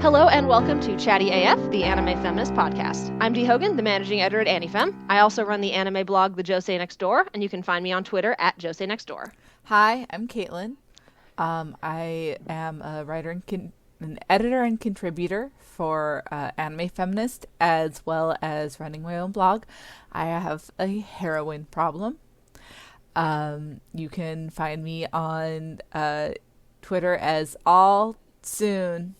Hello and welcome to Chatty AF, the Anime Feminist podcast. I'm Dee Hogan, the managing editor at AniFem. I also run the anime blog The Josei Next Door, and you can find me on Twitter at Josei Next Door. Hi, I'm Caitlin. I am a writer and an editor and contributor for Anime Feminist, as well as running my own blog. I have a heroin problem. You can find me on Twitter as allsoon_no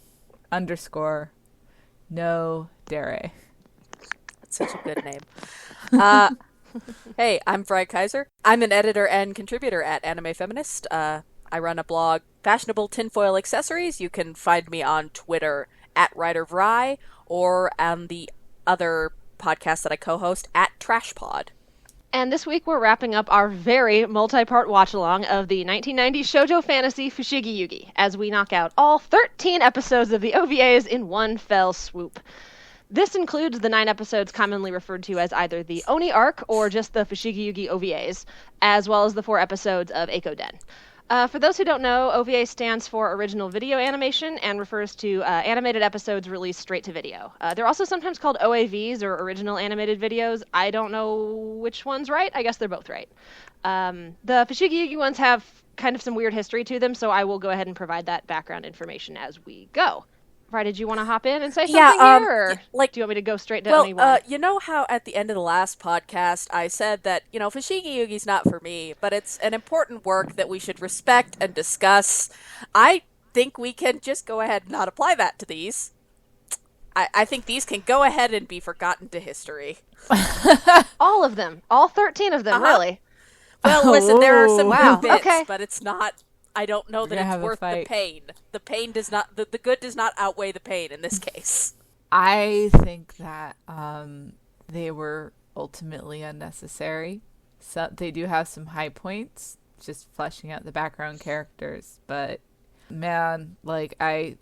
dare. That's such a good name. Hey, I'm Vrai Kaiser. I'm an editor and contributor at Anime Feminist. I run a blog, Fashionable Tinfoil Accessories. You can find me on Twitter at Vrai or on the other podcast that I co-host at TrashPod. And this week we're wrapping up our very multi-part watch-along of the 1990s shoujo fantasy Fushigi Yugi, as we knock out all 13 episodes of the OVAs in one fell swoop. This includes the 9 episodes commonly referred to as either the Oni arc or just the Fushigi Yugi OVAs, as well as the 4 episodes of Eikoden. For those who don't know, OVA stands for Original Video Animation and refers to animated episodes released straight to video. They're also sometimes called OAVs, or Original Animated Videos. I don't know which one's right. I guess they're both right. The Fushigi Yugi ones have kind of some weird history to them, so I will go ahead and provide that background information as we go. Right, did you want to hop in and say something here, or do you want me to go straight to anyone? You know how at the end of the last podcast I said that, Fushigi Yugi's not for me, but it's an important work that we should respect and discuss. I think we can just go ahead and not apply that to these. I think these can go ahead and be forgotten to history. All of them. All 13 of them, really? Well, listen, there are some wow. good bits, Okay. but it's not... I don't know that it's worth the pain. The pain does not... The good does not outweigh the pain in this case. I think that they were ultimately unnecessary. So they do have some high points, just fleshing out the background characters. But man, I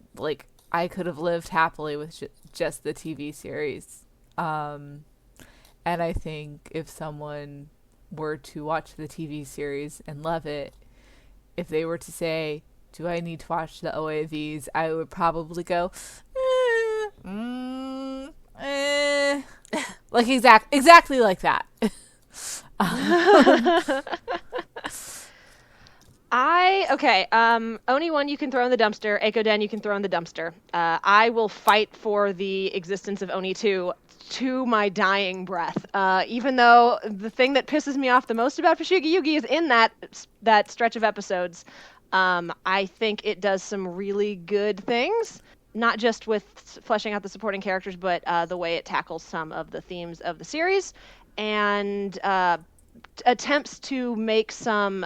could have lived happily with just the TV series. And I think if someone were to watch the TV series and love it, if they were to say, do I need to watch the OAVs, I would probably go, like exactly like that. Oni 1 you can throw in the dumpster, Eikoden you can throw in the dumpster. I will fight for the existence of Oni 2 to my dying breath. Even though the thing that pisses me off the most about Fushigi Yugi is in that stretch of episodes, I think it does some really good things, not just with fleshing out the supporting characters, but the way it tackles some of the themes of the series, and attempts to make some...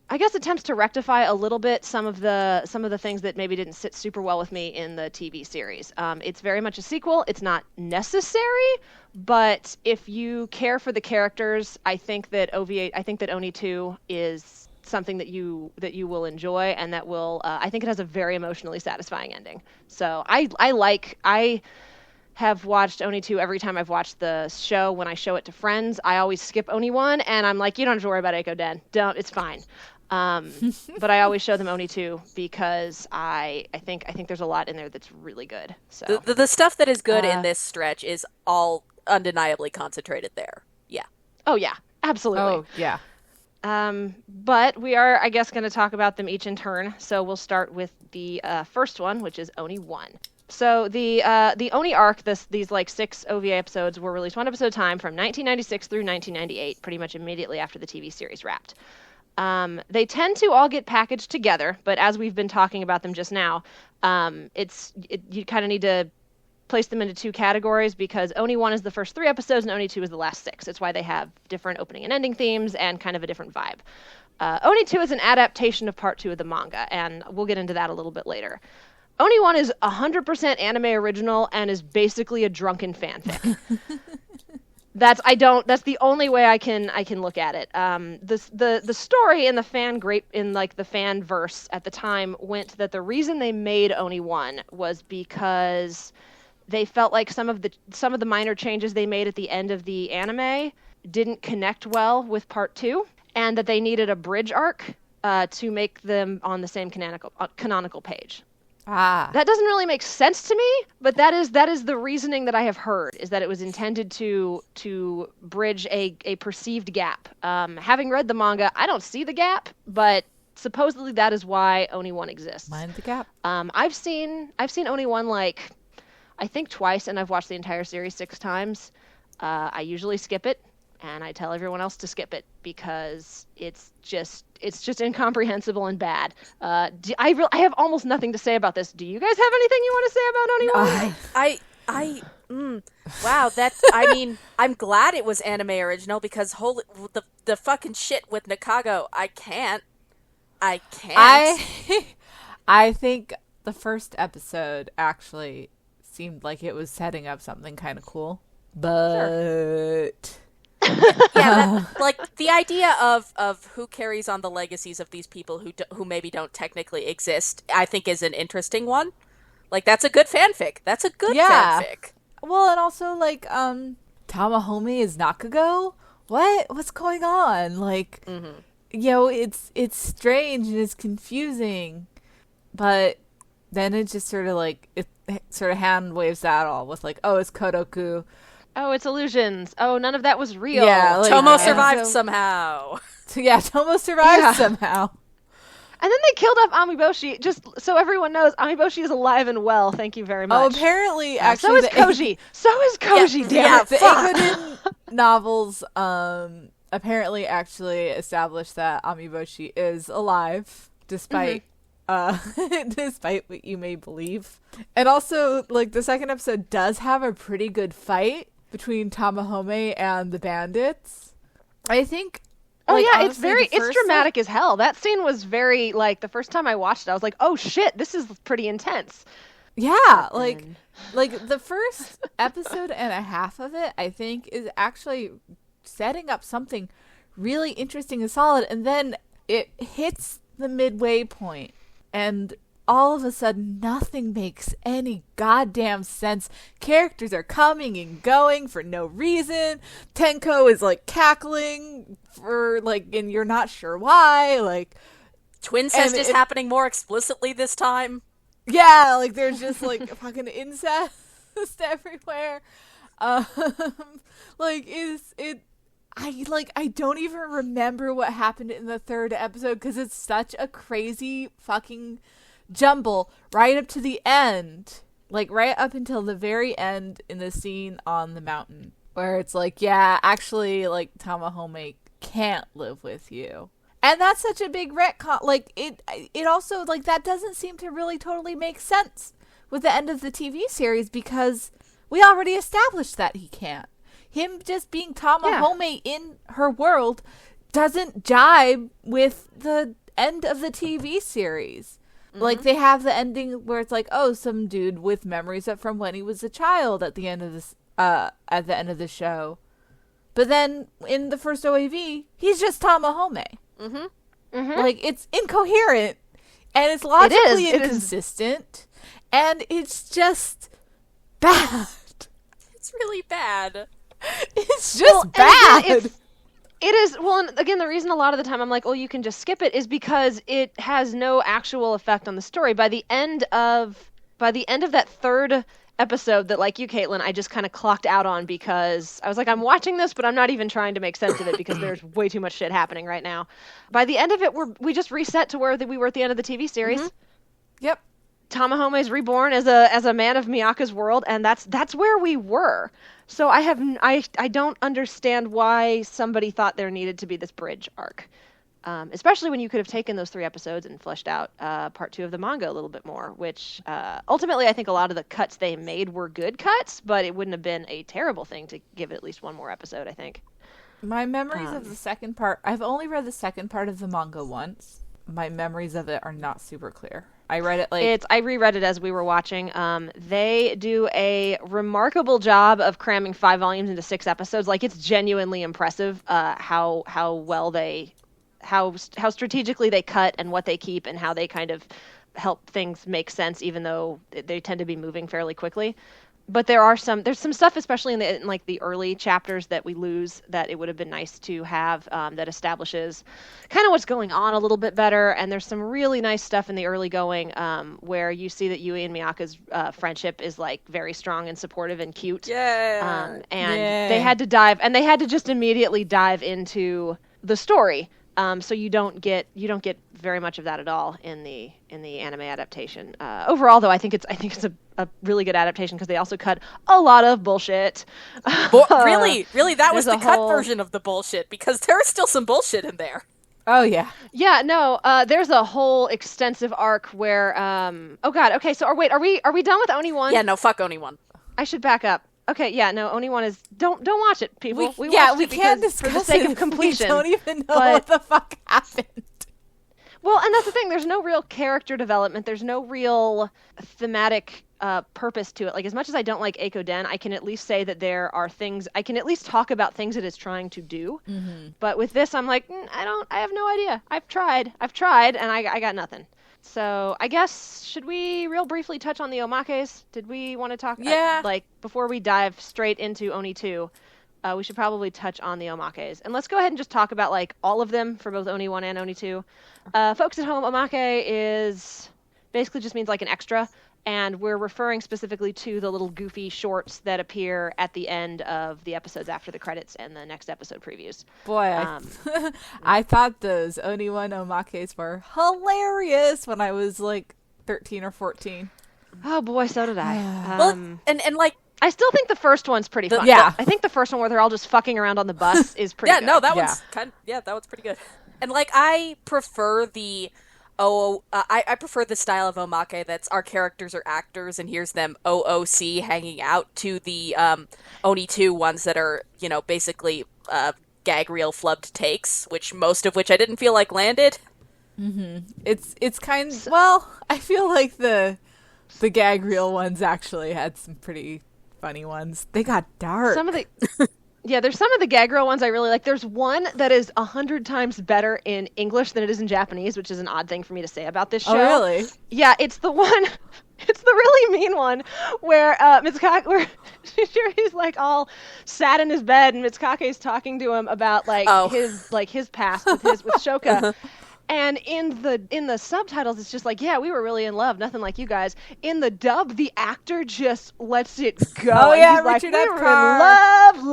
attempts to rectify a little bit some of the things that maybe didn't sit super well with me in the TV series. It's very much a sequel. It's not necessary, but if you care for the characters, I think that Oni 2 is something that you will enjoy, and that will. I think it has a very emotionally satisfying ending. So I have watched Oni 2 every time I've watched the show. When I show it to friends, I always skip Oni 1, and I'm like, you don't have to worry about Eikoden. It's fine. But I always show them Oni 2 because I think there's a lot in there that's really good. So the stuff that is good in this stretch is all undeniably concentrated there. Yeah. Oh yeah, absolutely. Oh yeah. But we are, I guess, going to talk about them each in turn. So we'll start with the first one, which is Oni 1. So the Oni arc, these 6 OVA episodes were released 1 episode at a time from 1996 through 1998, pretty much immediately after the TV series wrapped. They tend to all get packaged together, but as we've been talking about them just now, you kind of need to place them into 2 categories, because Oni 1 is the first 3 episodes and Oni 2 is the last 6. It's why they have different opening and ending themes and kind of a different vibe. Oni 2 is an adaptation of part 2 of the manga, and we'll get into that a little bit later. Oni 1 is 100% anime original and is basically a drunken fanfic. That's the only way I can look at it. The story in the the fan verse at the time went that the reason they made Oni 1 was because they felt like some of the minor changes they made at the end of the anime didn't connect well with part 2, and that they needed a bridge arc to make them on the same canonical page. Ah. That doesn't really make sense to me, but that is the reasoning that I have heard, is that it was intended to bridge a perceived gap. Having read the manga, I don't see the gap, but supposedly that is why Oni 1 exists. Mind the gap. I've seen Oni 1 like I think twice, and I've watched the entire series 6 times. I usually skip it, and I tell everyone else to skip it because it's just incomprehensible and bad. I have almost nothing to say about this. Do you guys have anything you want to say about Oni 1? Wow, I'm glad it was anime original because the fucking shit with Nakago, I can't. I think the first episode actually seemed like it was setting up something kind of cool, but yeah, like the idea of who carries on the legacies of these people who maybe don't technically exist, I think is an interesting one. Like that's a good fanfic. That's a good fanfic. Well, and also like Tamahome is Nakago. What's going on? Like, it's strange and it's confusing, but then it just sort of like it sort of hand waves that all with like, oh, it's Kodoku. Oh, it's illusions. Oh, none of that was real. Yeah, like, Tomo survived somehow. So, yeah, Tomo survived somehow. And then they killed off Amiboshi, just so everyone knows Amiboshi is alive and well. Thank you very much. Oh, apparently, actually... So is Koji. So is Koji, damn it. The Eikoden novels apparently actually established that Amiboshi is alive, despite... despite what you may believe. And also, like, the second episode does have a pretty good fight between Tamahome and the bandits. I think... Oh, like, yeah, honestly, it's dramatic as hell. That scene was very, like, the first time I watched it, I was like, oh, shit, this is pretty intense. Yeah, like the first episode and a half of it, I think, is actually setting up something really interesting and solid, and then it hits the midway point, and all of a sudden, nothing makes any goddamn sense. Characters are coming and going for no reason. Tenko is, like, cackling for, like, and you're not sure why. Like, Twincest is happening more explicitly this time. Yeah, like, there's just, like, fucking incest everywhere. I don't even remember what happened in the third episode because it's such a crazy fucking jumble right up to the end, like right up until the very end in the scene on the mountain where it's like, yeah, actually, like, Tamahome can't live with you, and that's such a big retcon. Like, it also, like, that doesn't seem to really totally make sense with the end of the TV series because we already established that he can't. Him just being Tamahome in her world doesn't jibe with the end of the TV series. Like, they have the ending where it's like, oh, some dude with memories from when he was a child at the end of this, at the end of the show. But then in the first OAV, he's just Tamahome. Like, it's incoherent, and it's logically inconsistent, and it's just bad. It's really bad. It's just bad. It is, well, and again, the reason a lot of the time I'm like, oh, you can just skip it is because it has no actual effect on the story. By the end of that third episode that, like you, Caitlin, I just kind of clocked out on because I was like, I'm watching this, but I'm not even trying to make sense of it because there's way too much shit happening right now. By the end of it, we just reset to where we were at the end of the TV series. Yep. Tamahome is reborn as a man of Miyaka's world, and that's where we were. So I don't understand why somebody thought there needed to be this bridge arc, especially when you could have taken those 3 episodes and fleshed out part 2 of the manga a little bit more, which ultimately I think a lot of the cuts they made were good cuts, but it wouldn't have been a terrible thing to give it at least one more episode, I think. My memories of the second part, I've only read the second part of the manga once. My memories of it are not super clear. I read it I reread it as we were watching. They do a remarkable job of cramming 5 volumes into 6 episodes. Like, it's genuinely impressive how strategically they cut and what they keep and how they kind of help things make sense, even though they tend to be moving fairly quickly. But there's some stuff, especially in like the early chapters, that we lose, that it would have been nice to have, that establishes kind of what's going on a little bit better. And there's some really nice stuff in the early going, where you see that Yui and Miyaka's friendship is like very strong and supportive and cute. Yeah. And they had to just immediately dive into the story. So you don't get very much of that at all in the anime adaptation. Overall, though, I think it's a really good adaptation because they also cut a lot of bullshit. Really, that was the cut version of the bullshit, because there is still some bullshit in there. Oh yeah. Yeah, no. There's a whole extensive arc where oh god. Okay, so are we done with Oni 1? Yeah, no, fuck Oni 1. I should back up. Okay, yeah, no, Oni 1 is don't watch it, people. We watched can't it discuss for the sake it of completion. We don't even know what the fuck happened. Well, and that's the thing. There's no real character development. There's no real thematic purpose to it. Like, as much as I don't like Eikoden, I can at least say that there are things. I can at least talk about things it is trying to do. Mm-hmm. But with this, I'm like, I have no idea. I've tried, and I got nothing. So I guess, should we real briefly touch on the Omakes? Did we want to talk? Yeah. Like, before we dive straight into Oni 2, we should probably touch on the Omakes. And let's go ahead and just talk about, like, all of them for both Oni 1 and Oni 2. Folks at home, Omake is basically just means like an extra. And we're referring specifically to the little goofy shorts that appear at the end of the episodes after the credits and the next episode previews. Boy, I thought those Oni 1 Omakes were hilarious when I was like 13 or 14. Oh boy, so did I. Well, and like, I still think the first one's pretty fun. Yeah. I think the first one where they're all just fucking around on the bus is pretty good. Yeah, no, that one's that one's pretty good. And like, I prefer I prefer the style of omake that's our characters are actors and here's them OOC hanging out, to the Oni 2 ones that are, basically gag reel flubbed takes, most of which I didn't feel like landed. Mm-hmm. It's kind of, well, I feel like the gag reel ones actually had some pretty funny ones. They got dark. There's some of the gag reel ones I really like. There's one that is 100 times better in English than it is in Japanese, which is an odd thing for me to say about this show. Oh, really? Yeah, it's the really mean one where Mitsukake, where he's like all sat in his bed and Mitsukake's talking to him about his past with Shoka. And in the subtitles, it's just like, yeah, we were really in love, nothing like you guys. In the dub, the actor just lets it go. Oh, and yeah, he's like, Richard we Epcar. were in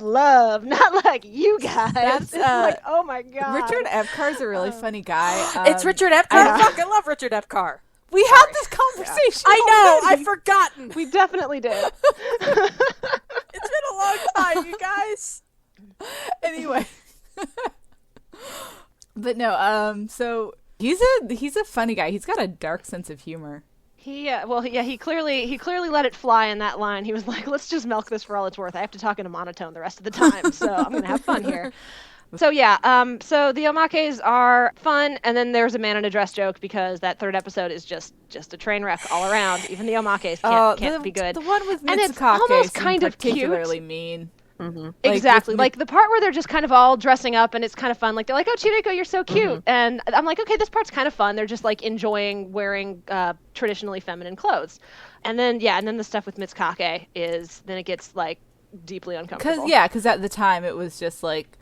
love, not like you guys. It's like, oh my god. Richard Epcar's a really funny guy. It's Richard Epcar. I fucking love Richard Epcar. We had this conversation. I know. I've forgotten. We definitely did. It's been a long time, you guys. Anyway. But no, so he's a funny guy. He's got a dark sense of humor. He clearly let it fly in that line. He was like, let's just milk this for all it's worth. I have to talk in a monotone the rest of the time, so I'm going to have fun here. So yeah, so the Omakes are fun, and then there's a man in a dress joke because that third episode is just a train wreck all around. Even the Omakes can't be good. The one with and it's Mitsukake almost kind of particularly cute. mean. Mm-hmm. Exactly. Like the part where they're just kind of all dressing up and it's kind of fun. Like they're like, oh, Chiriko, you're so cute. Mm-hmm. And I'm like, okay, this part's kind of fun. They're just like enjoying wearing traditionally feminine clothes. And then the stuff with Mitsukake then it gets like deeply uncomfortable. Because at the time it was just like,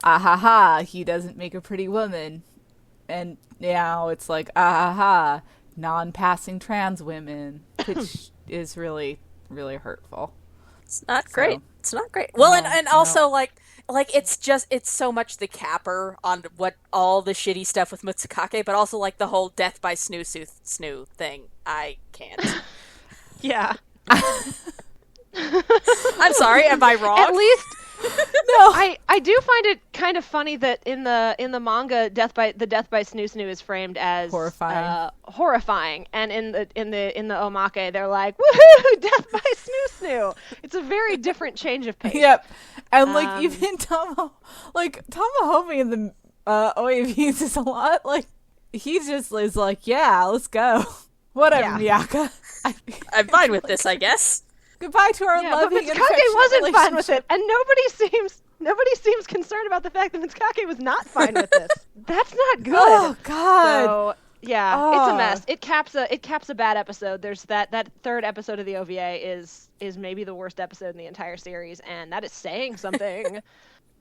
ah ha ha, he doesn't make a pretty woman. And now it's like, ah ha ha, non-passing trans women, which is really, really hurtful. It's not great. It's not great. Well, and also like it's so much the capper on what all the shitty stuff with Mitsukake, but also like the whole death by snoo thing. I can't. Yeah. I'm sorry. Am I wrong? At least. No, I do find it kind of funny that in the manga, death by snoo is framed as horrifying, and in the omake they're like, woohoo, death by snoo. It's a very different change of pace. Yep, and like even Tomohome in the OAVs is a lot like he just is like, yeah, let's go, whatever, yeah. Miyaka. I'm fine with this, I guess. Goodbye to our loving and Mitsukake wasn't fine with it, relationship. and nobody seems concerned about the fact that Mitsukake was not fine with this. That's not good. Oh God! So Yeah, it's a mess. It caps a bad episode. There's that third episode of the OVA is maybe the worst episode in the entire series, and that is saying something.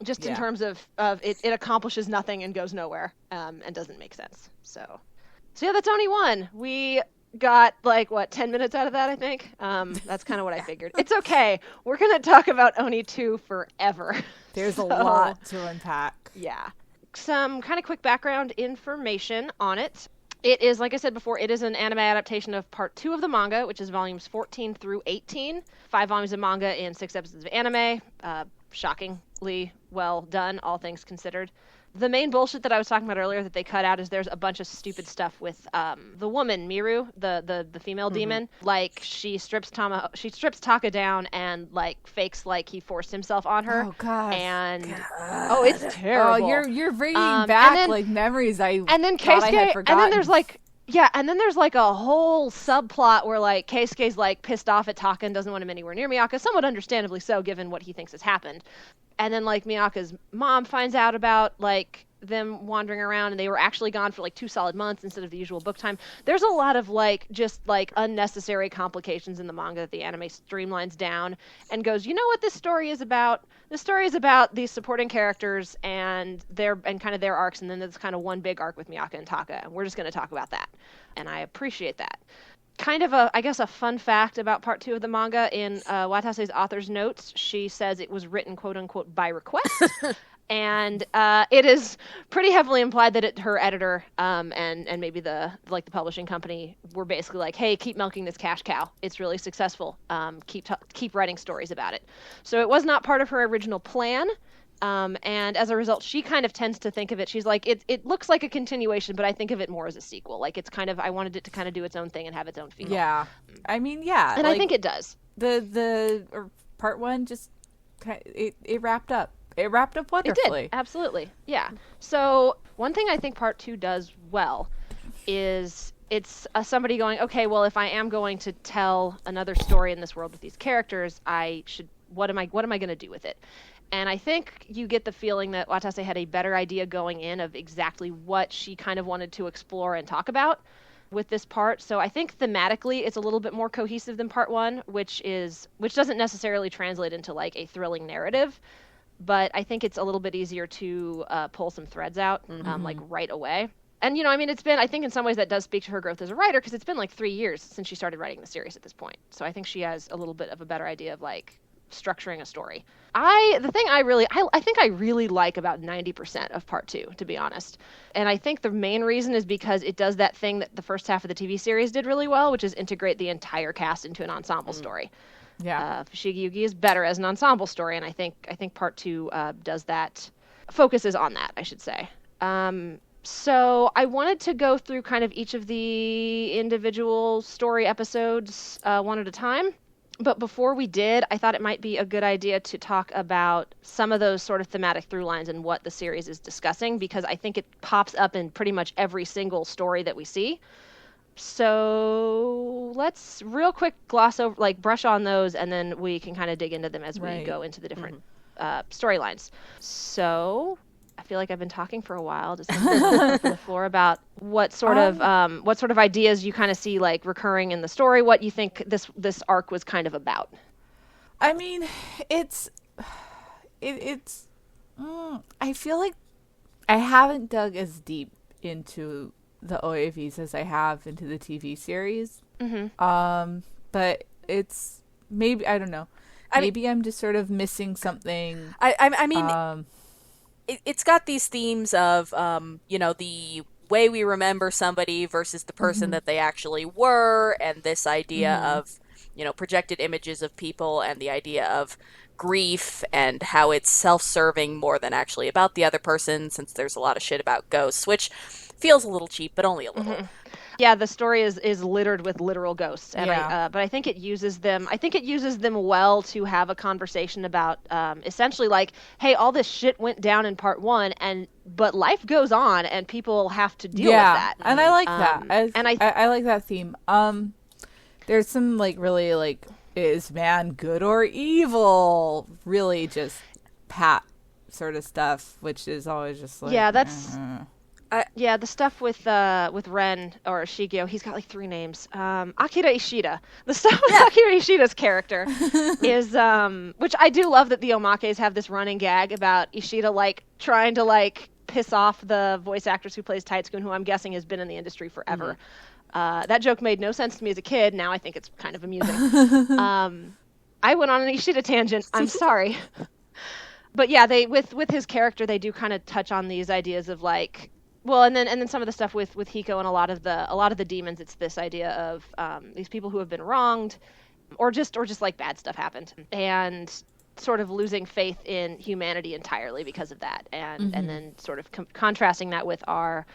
Just in terms of it accomplishes nothing and goes nowhere, and doesn't make sense. So yeah, that's Oni 1. We got 10 minutes out of that, I think. That's kind of what I figured. It's okay. We're gonna talk about Oni 2 forever. There's a lot to unpack. Yeah. Some kind of quick background information on it. It is, like I said before, it is an anime adaptation of part 2 of the manga, which is volumes 14 through 18. 5 volumes of manga and 6 episodes of anime. Shockingly well done, all things considered. The main bullshit that I was talking about earlier that they cut out is there's a bunch of stupid stuff with the woman Miru, the female demon. Like she strips Taka down and fakes like he forced himself on her. Oh god. And it's terrible. Oh, you're bringing back memories I and then thought I had forgotten. And then there's a whole subplot where Keisuke's pissed off at Taka and doesn't want him anywhere near Miyaka, somewhat understandably so given what he thinks has happened. And then Miyaka's mom finds out about them wandering around, and they were actually gone for 2 solid months instead of the usual book time. There's a lot of unnecessary complications in the manga that the anime streamlines down and goes, you know what this story is about? This story is about these supporting characters and kind of their arcs, and then there's kind of one big arc with Miyaka and Taka, and we're just going to talk about that. And I appreciate that. Kind of a fun fact about part 2 of the manga, in Watase's author's notes, she says it was written, quote unquote, by request. And it is pretty heavily implied that her editor and maybe the publishing company were basically like, hey, keep milking this cash cow. It's really successful. Keep writing stories about it. So it was not part of her original plan. And as a result, she kind of tends to think of it. She's like, it looks like a continuation, but I think of it more as a sequel. It's kind of, I wanted it to kind of do its own thing and have its own feel. Yeah. I mean, yeah. And I think it does. The part 1 just, it wrapped up. It wrapped up wonderfully. It did, absolutely. Yeah. So one thing I think part 2 does well is it's somebody going, okay, well, if I am going to tell another story in this world with these characters, what am I going to do with it? And I think you get the feeling that Watase had a better idea going in of exactly what she kind of wanted to explore and talk about with this part. So I think thematically it's a little bit more cohesive than part 1, which doesn't necessarily translate into a thrilling narrative, but I think it's a little bit easier to pull some threads out right away. And it's been, I think in some ways that does speak to her growth as a writer, because it's been 3 years since she started writing the series at this point. So I think she has a little bit of a better idea of structuring a story. I think I really like about 90% of part 2, to be honest. And I think the main reason is because it does that thing that the first half of the TV series did really well, which is integrate the entire cast into an ensemble story. Yeah. Fushigi Yugi is better as an ensemble story, and I think part 2 does that, focuses on that, I should say. So I wanted to go through kind of each of the individual story episodes one at a time. But before we did, I thought it might be a good idea to talk about some of those sort of thematic through lines and what the series is discussing, because I think it pops up in pretty much every single story that we see. So let's real quick gloss over, brush on those, and then we can kind of dig into them as we go into the different storylines. So I feel like I've been talking for a while, just on the floor about what sort of ideas you kind of see recurring in the story, what you think this arc was kind of about. I mean, I feel like I haven't dug as deep into the OAVs as I have into the TV series. Mm-hmm. But it's maybe, I don't know. Maybe I'm just sort of missing something. I mean, it's got these themes of, the way we remember somebody versus the person that they actually were, and this idea of, projected images of people, and the idea of grief and how it's self-serving more than actually about the other person, since there's a lot of shit about ghosts, which feels a little cheap, but only a little. Mm-hmm. Yeah, the story is littered with literal ghosts, and but I think it uses them. I think it uses them well to have a conversation about essentially hey, all this shit went down in part 1, but life goes on, and people have to deal with that. And I like that. I like that theme. There's some really is man good or evil? Really just pat sort of stuff, which is always just that's. Yeah, the stuff with Ren or Shigeo, he's got like 3 names. Akira Ishida. The stuff with Akira Ishida's character is which I do love that the Omakes have this running gag about Ishida like trying to like piss off the voice actress who plays Taitsukun, who I'm guessing has been in the industry forever. That joke made no sense to me as a kid. Now I think it's kind of amusing. I went on an Ishida tangent. I'm sorry. But yeah, they with his character, they do kind of touch on these ideas of like, well, and then some of the stuff with Hiko and a lot of the demons. It's this idea of these people who have been wronged, or just like bad stuff happened, and sort of losing faith in humanity entirely because of that, and then sort of contrasting that with our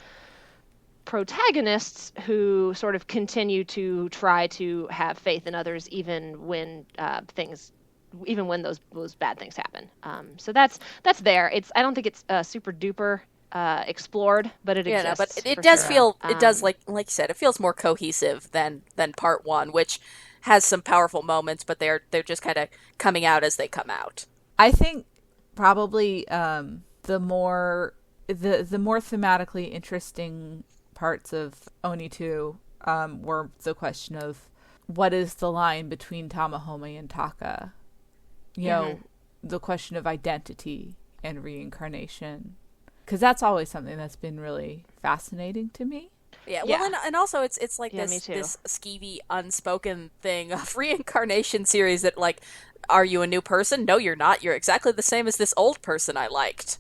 protagonists who sort of continue to try to have faith in others even when those bad things happen. So that's there. I don't think it's super duper explored, but it exists. No, but it does feel it does like you said, it feels more cohesive than part 1, which has some powerful moments, but they're just kind of coming out as they come out. I think probably the more thematically interesting parts of Oni 2 were the question of what is the line between Tamahome and Taka. You know, the question of identity and reincarnation. Because that's always something that's been really fascinating to me. Yeah, well, and also it's like this skeevy, unspoken thing of reincarnation series that, like, are you a new person? No, you're not. You're exactly the same as this old person I liked.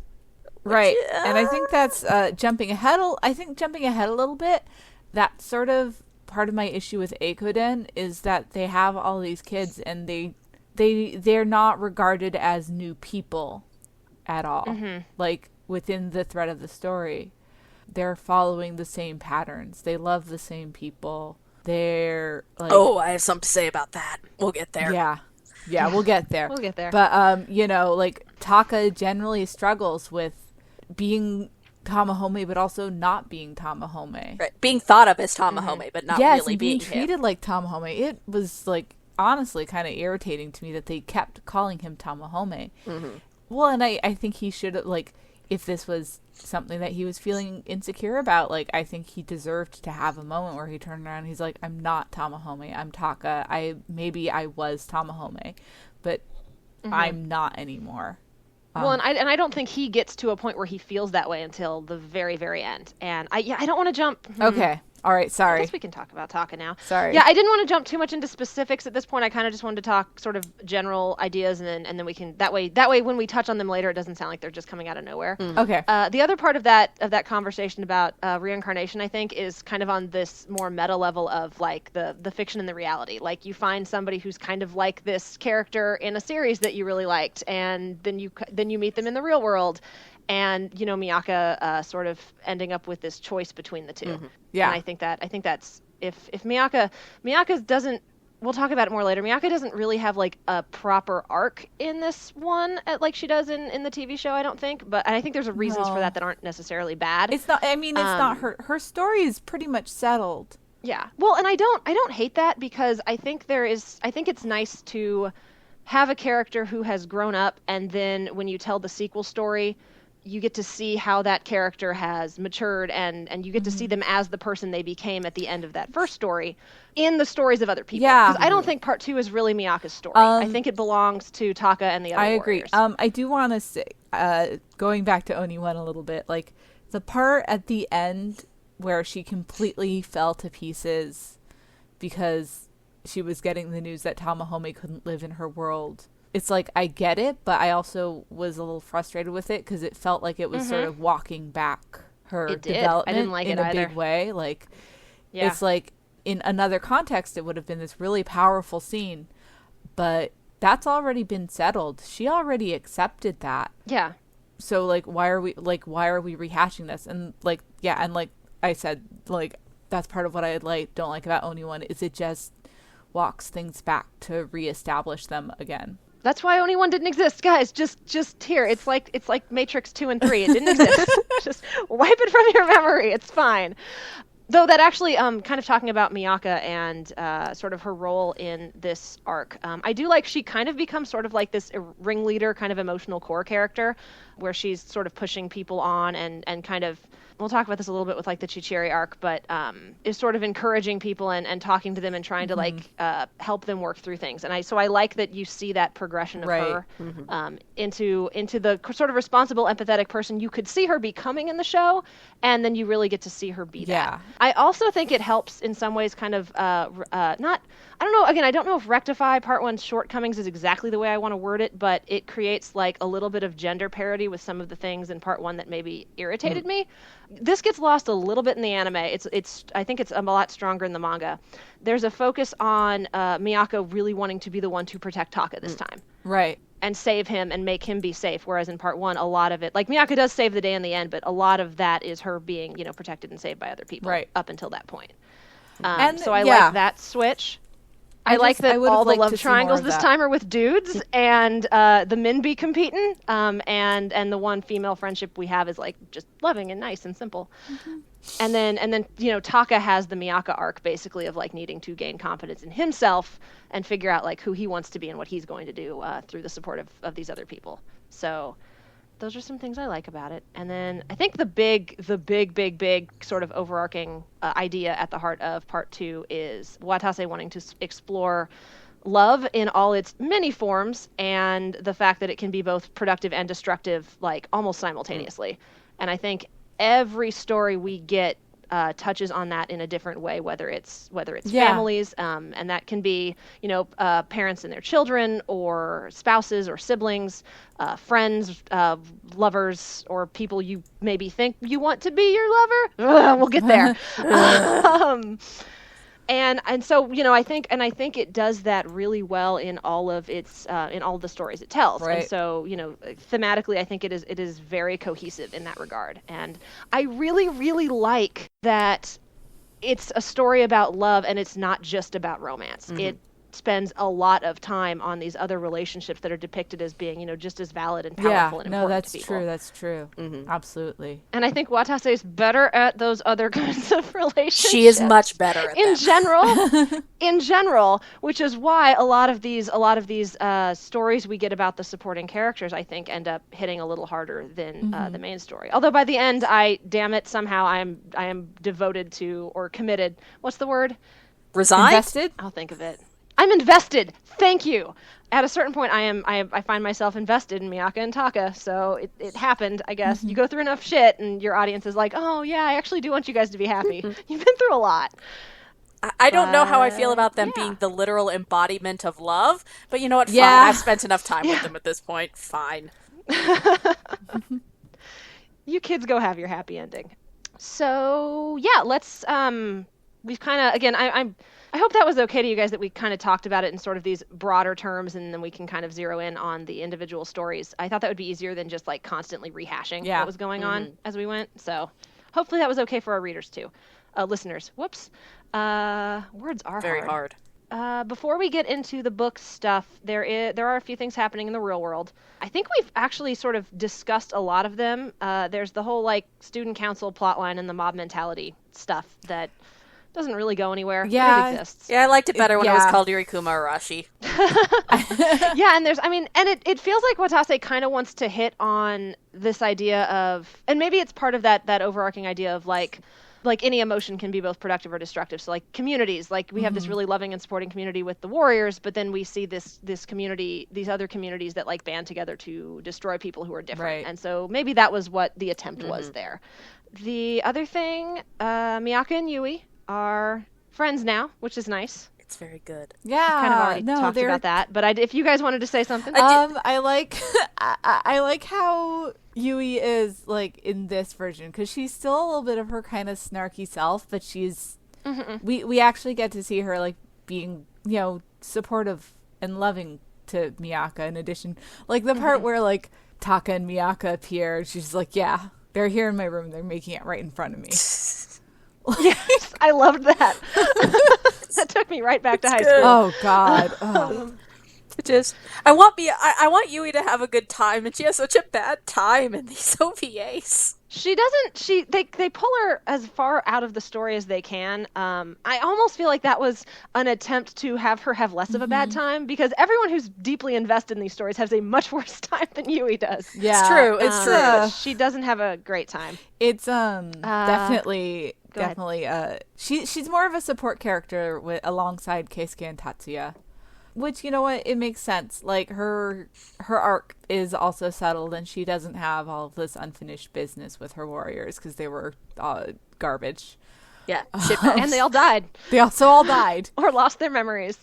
Right, and I think that's jumping ahead a little bit. That sort of part of my issue with Eikoden is that they have all these kids and they're not regarded as new people at all. Like, within the thread of the story, they're following the same patterns. They love the same people. They're like, I have something to say about that. We'll get there. Yeah, we'll get there. We'll get there. But like Taka generally struggles with being Tamahome, but also not being Tamahome. Right, being thought of as Tamahome, but not really being treated like Tamahome. It was like honestly kind of irritating to me that they kept calling him Tamahome. Well, and I think he should have, like, if this was something that he was feeling insecure about, like, I think he deserved to have a moment where he turned around and he's like, I'm not Tamahome, I'm Taka. I was Tamahome, but I'm not anymore. Well, and I don't think he gets to a point where he feels that way until the very, very end. And I don't want to jump. Okay. All right, sorry. I guess we can talk about Taka now. Sorry. Yeah, I didn't want to jump too much into specifics at this point. I kind of just wanted to talk sort of general ideas, and then we can that way when we touch on them later, it doesn't sound like they're just coming out of nowhere. Okay. The other part of that conversation about reincarnation, I think, is kind of on this more meta level of like the fiction and the reality. Like, you find somebody who's kind of like this character in a series that you really liked, and then you meet them in the real world. And Miyaka sort of ending up with this choice between the two. Yeah, and I think that's if Miyaka doesn't. We'll talk about it more later. Miyaka doesn't really have like a proper arc in this one, like she does in the TV show. I don't think, but I think there's reasons for that aren't necessarily bad. It's not. I mean, it's not her. Her story is pretty much settled. Yeah. Well, and I don't hate that, because I think it's nice to have a character who has grown up, and then when you tell the sequel story, you get to see how that character has matured, and you get to see them as the person they became at the end of that first story in the stories of other people. Yeah. Because I don't think part 2 is really Miyaka's story. I think it belongs to Taka and the other warriors. I agree. I do want to say, going back to Oni 1 a little bit, like the part at the end where she completely fell to pieces because she was getting the news that Tamahome couldn't live in her world. It's like, I get it, but I also was a little frustrated with it because it felt like it was sort of walking back her development I didn't like in it a either. big way. Like, it's like, in another context, it would have been this really powerful scene, but that's already been settled. She already accepted that. Yeah. So, like, why are we rehashing this? And, like, yeah, and like I said, like, that's part of what I don't like about Oni 1 is it just walks things back to reestablish them again. That's why Oni 1 didn't exist, guys. Just here. It's like Matrix 2 and 3. It didn't exist. Just wipe it from your memory. It's fine. Though that actually, kind of talking about Miyaka and sort of her role in this arc, I do like she kind of becomes sort of like this ringleader, kind of emotional core character, where she's sort of pushing people on and kind of, we'll talk about this a little bit with like the Chichiri arc, but is sort of encouraging people and talking to them and trying to like help them work through things. And I like that you see that progression of her into the sort of responsible, empathetic person you could see her becoming in the show, and then you really get to see her be that. I also think it helps in some ways kind of not, I don't know, again, I don't know if rectify part one's shortcomings is exactly the way I want to word it, but it creates like a little bit of gender parity with some of the things in part one that maybe irritated me. This gets lost a little bit in the anime. It's I think it's a lot stronger in the manga. There's a focus on Miyako really wanting to be the one to protect Taka this time. Right. And save him and make him be safe, whereas in part one, a lot of it, like Miyako does save the day in the end, but a lot of that is her being, protected and saved by other people up until that point. And so I like that switch. I like that all the love triangles this time are with dudes, and the men be competing, and the one female friendship we have is like just loving and nice and simple. And then Taka has the Miyaka arc basically of like needing to gain confidence in himself and figure out like who he wants to be and what he's going to do through the support of these other people. So those are some things I like about it. And then I think the big sort of overarching idea at the heart of part two is Watase wanting to explore love in all its many forms, and the fact that it can be both productive and destructive, like almost simultaneously. And I think every story we get touches on that in a different way, whether it's families, and that can be parents and their children, or spouses or siblings, friends, lovers, or people you maybe think you want to be your lover. We'll get there. And so I think it does that really well in all of its in all of the stories it tells. Right. And so thematically, I think it is very cohesive in that regard. And I really, really like that it's a story about love and it's not just about romance. It spends a lot of time on these other relationships that are depicted as being, just as valid and powerful and important to people. That's true. Absolutely. And I think Watase is better at those other kinds of relationships. She is much better at in general, which is why a lot of these stories we get about the supporting characters, I think, end up hitting a little harder than the main story. Although by the end, somehow I am devoted to, or committed. What's the word? Resigned? Invested? I'll think of it. I'm invested. Thank you. At a certain point, I find myself invested in Miyaka and Taka, so it happened, I guess. You go through enough shit, and your audience is like, oh, yeah, I actually do want you guys to be happy. You've been through a lot. I don't know how I feel about them being the literal embodiment of love, but you know what? Fine. I've spent enough time with them at this point. Fine. You kids go have your happy ending. So, yeah, let's, we've kind of, again, I hope that was okay to you guys, that we kind of talked about it in sort of these broader terms, and then we can kind of zero in on the individual stories. I thought that would be easier than just like constantly rehashing what was going on as we went. So hopefully that was okay for our readers too. Listeners. Whoops. Words are very hard. Before we get into the book stuff, there are a few things happening in the real world. I think we've actually sort of discussed a lot of them. There's the whole like student council plotline and the mob mentality stuff that doesn't really go anywhere. Yeah. It exists. Yeah, I liked it better when it was called Yurikuma Arashi. Yeah, and it feels like Watase kind of wants to hit on this idea of, and maybe it's part of that overarching idea of like any emotion can be both productive or destructive. So like communities, like we have this really loving and supporting community with the warriors, but then we see this community, these other communities that like band together to destroy people who are different. Right. And so maybe that was what the attempt was there. The other thing, Miyaka and Yui are friends now, which is nice. It's very good. Yeah, kind of already talked about that, but if you guys wanted to say something, I like I like how Yui is like in this version, because she's still a little bit of her kind of snarky self, but she's we actually get to see her like being supportive and loving to Miyaka. In addition, like the part where like Taka and Miyaka appear, she's like, yeah, they're here in my room, they're making it right in front of me. Yes, I loved that. That took me right back to high school. Oh God. Just, I want Yui to have a good time, and she has such a bad time in these OVAs. She doesn't. They pull her as far out of the story as they can. I almost feel like that was an attempt to have her have less of a bad time, because everyone who's deeply invested in these stories has a much worse time than Yui does. Yeah, it's true. It's true. But she doesn't have a great time. It's definitely. She's more of a support character alongside Keisuke and Tatsuya. Which, you know what, it makes sense. Like, her arc is also settled, and she doesn't have all of this unfinished business with her warriors, because they were garbage. Yeah, and they all died. They also all died. Or lost their memories.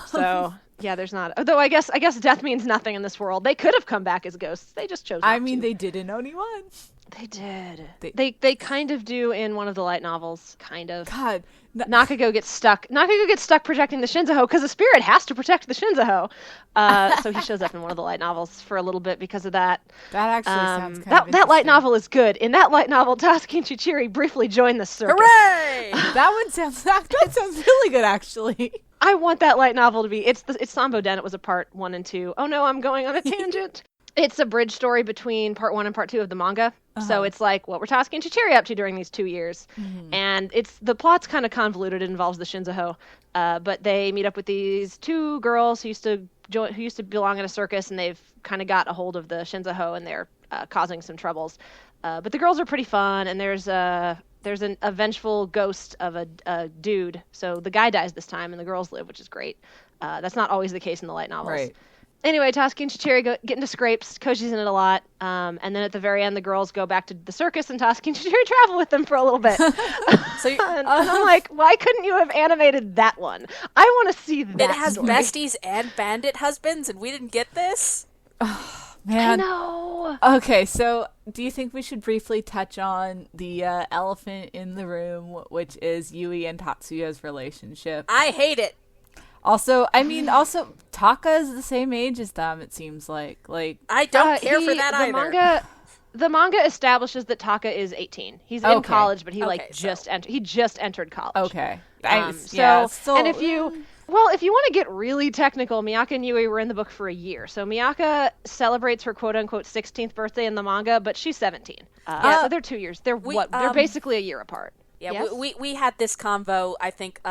So, yeah, there's not... Although, I guess death means nothing in this world. They could have come back as ghosts. They just chose not to. They did in Oni 1. They did. They kind of do in one of the light novels, kind of. God. Nakago gets stuck. Nakago gets stuck protecting the Shinzaho because the spirit has to protect the Shinzaho. So he shows up in one of the light novels for a little bit because of that. That actually sounds kind of that light novel is good. In that light novel, Tasuki and Chichiri briefly join the circus. Hooray! That sounds really good, actually. I want that light novel to be. It's Sambo Den. It was a part 1 and 2. Oh no, I'm going on a tangent. It's a bridge story between part 1 and part 2 of the manga. So it's like, what were Tasuki and Chichiri up to during these 2 years? Mm-hmm. And the plot's kind of convoluted. It involves the Shinzaho. But they meet up with these 2 girls who used to belong at a circus, and they've kind of got a hold of the Shinzaho, and they're causing some troubles. But the girls are pretty fun, and there's a vengeful ghost of a dude. So the guy dies this time, and the girls live, which is great. That's not always the case in the light novels. Right. Anyway, Tasuki and Chichiri get into scrapes. Koji's in it a lot. And then at the very end, the girls go back to the circus, and Tasuki and Chichiri travel with them for a little bit. And I'm like, why couldn't you have animated that one? I want to see that. It has story. besties and bandit husbands, and we didn't get this? Oh, man. I know. Okay, so do you think we should briefly touch on the elephant in the room, which is Yui and Tatsuya's relationship? I hate it. Also, Taka is the same age as them, it seems like. I don't care for that either. The manga establishes that Taka is 18. He's in college, but he just entered college. Okay. And if you want to get really technical, Miyaka and Yui were in the book for a year. So Miyaka celebrates her quote-unquote 16th birthday in the manga, but she's 17. So they're 2 years. They're basically a year apart. Yeah, yes? we had this convo, I think,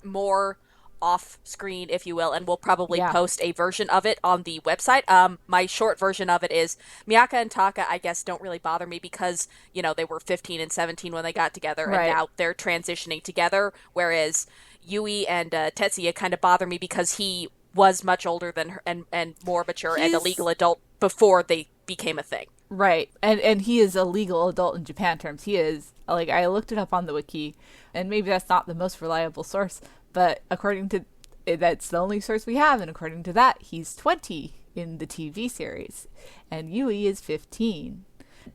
more off screen, if you will, and we'll probably post a version of it on the website. My short version of it is Miyaka and Taka, I guess, don't really bother me because, they were 15 and 17 when they got together, and now they're transitioning together, whereas Yui and Tetsuya kind of bother me because he was much older than her and more mature and a legal adult before they became a thing. Right. And he is a legal adult in Japan terms. He is, I looked it up on the wiki, and maybe that's not the most reliable source, but according to that's the only source we have, and according to that, he's 20 in the TV series, and Yui is 15.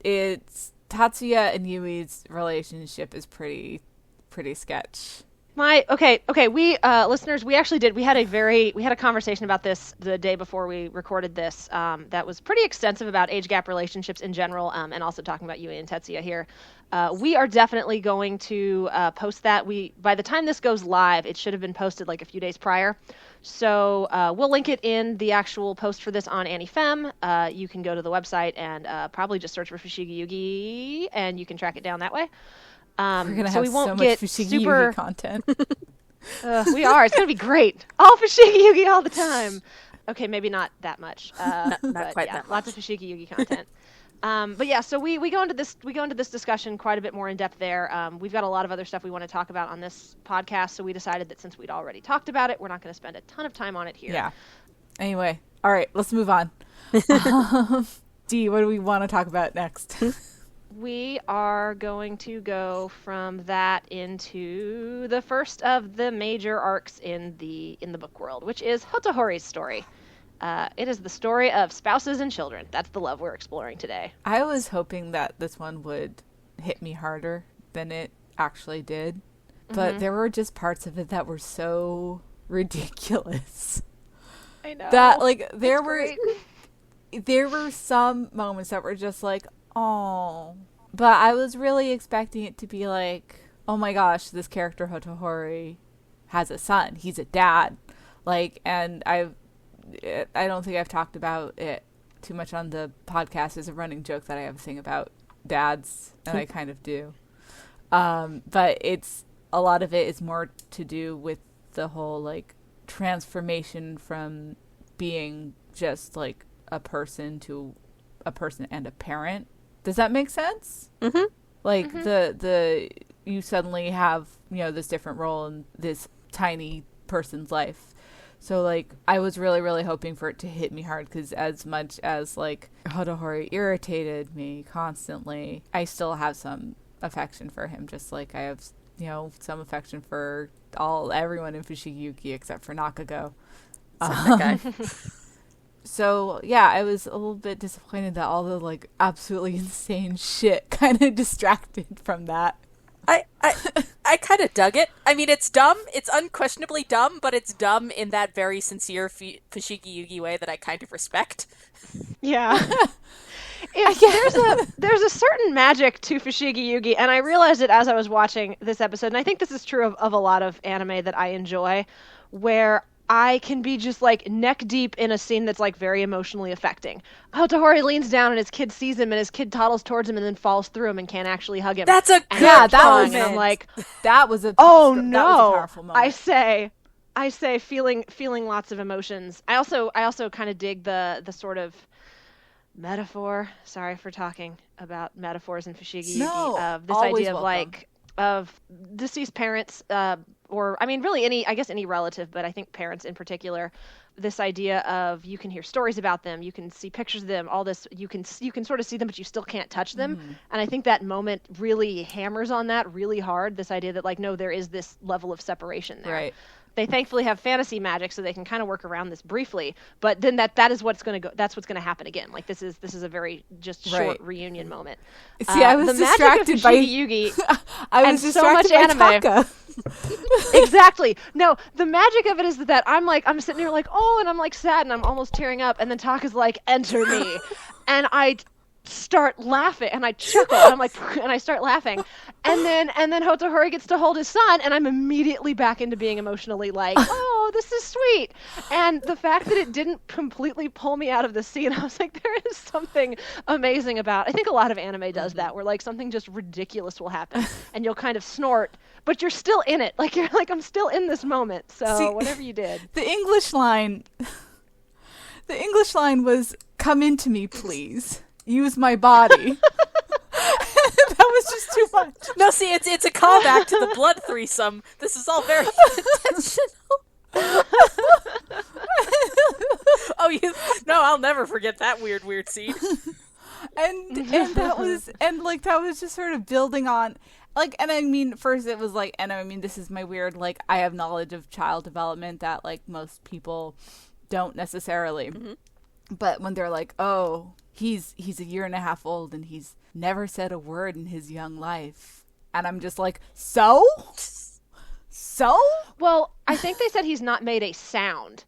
It's Tatsuya and Yui's relationship is pretty sketch. We listeners, we actually we had a conversation about this the day before we recorded this. That was pretty extensive about age gap relationships in general, and also talking about Yui and Tetsuya here. We are definitely going to post that. By the time this goes live, it should have been posted like a few days prior. So we'll link it in the actual post for this on AniFem. You can go to the website and probably just search for Fushigi Yugi, and you can track it down that way. We're going to have so much Fushigi Yugi content. We are. It's going to be great. All Fushigi Yugi all the time. Okay, maybe not that much. Not quite that much. Lots of Fushigi Yugi content. But yeah, so we go into this discussion quite a bit more in depth there. We've got a lot of other stuff we want to talk about on this podcast, so we decided that since we'd already talked about it, we're not going to spend a ton of time on it here. Yeah. Anyway, all right, let's move on. Dee, what do we want to talk about next? We are going to go from that into the first of the major arcs in the book world, which is Hotohori's story. It is the story of spouses and children. That's the love we're exploring today. I was hoping that this one would hit me harder than it actually did, but there were just parts of it that were so ridiculous. I know. That there were some moments that were just like, oh, but I was really expecting it to be like, oh my gosh, this character Hotohori has a son. He's a dad. And I don't think I've talked about it too much on the podcast. Is a running joke that I have a thing about dads, and I kind of do. But it's a lot of it is more to do with the whole like transformation from being just like a person to a person and a parent. Does that make sense? Mm-hmm. Like the you suddenly have, you know, this different role in this tiny person's life. So like I was really, really hoping for it to hit me hard, because as much as like Hotohori irritated me constantly, I still have some affection for him, just like I have, you know, some affection for everyone in Fushigi Yugi except for Nakago. That guy. So yeah, I was a little bit disappointed that all the like absolutely insane shit kind of distracted from that. I kind of dug it. I mean, it's dumb. It's unquestionably dumb, but it's dumb in that very sincere Fushigi Yugi way that I kind of respect. Yeah. There's a certain magic to Fushigi Yugi, and I realized it as I was watching this episode, and I think this is true of a lot of anime that I enjoy, where I can be just like neck deep in a scene that's like very emotionally affecting. Hotohori leans down and his kid sees him and his kid toddles towards him and then falls through him and can't actually hug him. That's a good moment. And I'm like, that was a oh no, that was a powerful moment. I say feeling lots of emotions. I also kind of dig the sort of metaphor. Sorry for talking about metaphors in Fushigi Yugi. Of this idea of like of deceased parents, or I mean, really any relative, but I think parents in particular. This idea of you can hear stories about them, you can see pictures of them, all this, you can sort of see them, but you still can't touch them. Mm-hmm. And I think that moment really hammers on that really hard. This idea that like, no, there is this level of separation there. Right. They thankfully have fantasy magic, so they can kind of work around this briefly. But then that is what's going to go. That's what's going to happen again. Like this is a very just short reunion moment. See, I was distracted by Yugi. I was distracted so much by anime. Taka. Exactly. No, the magic of it is that I'm sitting here like, oh, and I'm like sad and I'm almost tearing up, and then Taka's like, enter me, and I start laughing and I chuckle and I'm like, and I start laughing, and then Hotohori gets to hold his son and I'm immediately back into being emotionally like, oh, this is sweet. And the fact that it didn't completely pull me out of the scene, I was like, there is something amazing about. I think a lot of anime does that, where like something just ridiculous will happen and you'll kind of snort, but you're still in it. Like you're like, I'm still in this moment. So see, whatever you did. The English line was, "Come into me, please. Use my body." That was just too much. No, see, it's a callback to the blood threesome. This is all very intentional. I'll never forget that weird scene. And that was just sort of building on, like, and I mean, first it was like, and I mean, this is my weird, like, I have knowledge of child development that like most people don't necessarily. Mm-hmm. But when they're like, oh, he's a year and a half old and he's never said a word in his young life. And I'm just like, so? Well, I think they said he's not made a sound.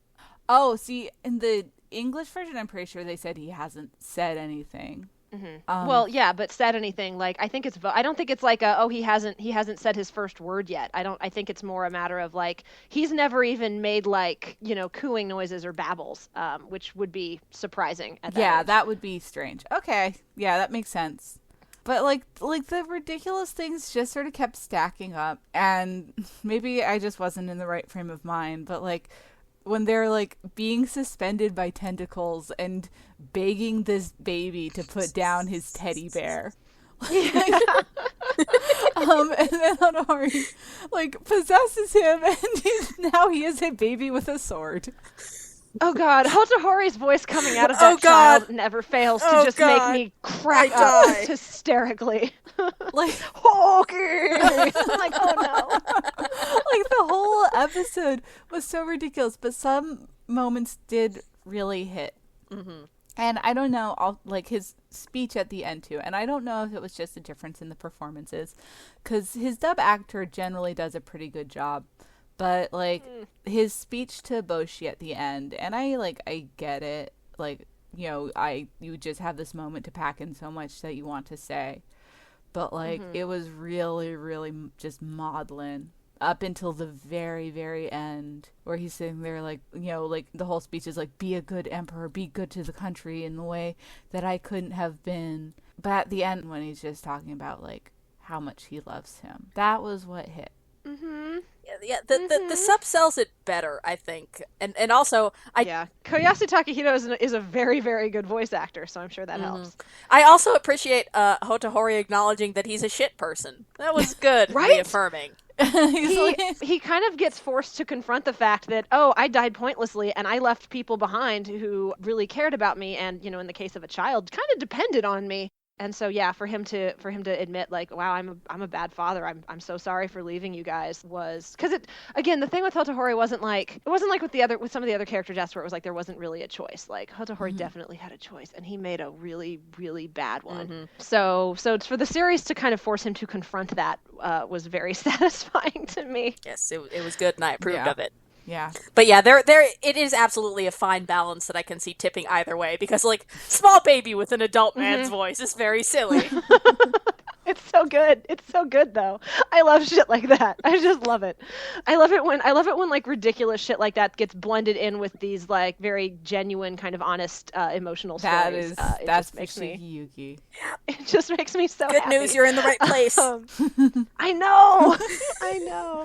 Oh, see, in the English version, I'm pretty sure they said he hasn't said anything. Mm-hmm. Well, yeah, but said anything, like, I think I don't think it's like he hasn't said his first word yet. I think it's more a matter of like, he's never even made like, you know, cooing noises or babbles, which would be surprising at that age. That would be strange. Okay. Yeah, that makes sense. But like the ridiculous things just sort of kept stacking up, and maybe I just wasn't in the right frame of mind, but like when they're like being suspended by tentacles and begging this baby to put down his teddy bear. And then Hotohori like possesses him, and now he is a baby with a sword. Oh God, Hotohori's voice coming out of that child never fails to just make me crack up hysterically. Like, okay. I'm like, oh no. Like the whole episode was so ridiculous, but some moments did really hit. Mm-hmm. And I don't know, like his speech at the end too, and I don't know if it was just a difference in the performances, because his dub actor generally does a pretty good job. But, like, his speech to Boshi at the end, and I get it. Like, you know, you just have this moment to pack in so much that you want to say. But, like, it was really, really just maudlin. up until the very, very end, where he's sitting there like, like the whole speech is like, be a good emperor, be good to the country in the way that I couldn't have been. But at the end, when he's just talking about like how much he loves him, that was what hit. Mm-hmm. Yeah, the sub sells it better, I think, and also Koyasu Takahito is a very, very good voice actor, so I'm sure that helps. I also appreciate Hotohori acknowledging that he's a shit person. That was good, right? reaffirming. He kind of gets forced to confront the fact that, oh, I died pointlessly and I left people behind who really cared about me and, in the case of a child, kind of depended on me. And so, yeah, for him to admit, like, wow, I'm a bad father. I'm so sorry for leaving you guys, was because the thing with Hotohori wasn't like with some of the other character deaths where it was like there wasn't really a choice. Like Hotohori definitely had a choice, and he made a really, really bad one. Mm-hmm. So for the series to kind of force him to confront that was very satisfying to me. Yes, it was good, and I approved of it. Yeah. But yeah, there it is absolutely a fine balance that I can see tipping either way, because like small baby with an adult man's voice is very silly. It's so good. It's so good though. I love shit like that. I just love it. I love it when like ridiculous shit like that gets blended in with these like very genuine kind of honest emotional stories. That's Fushigi Yugi. It just makes me so good happy. News, you're in the right place. I know. I know.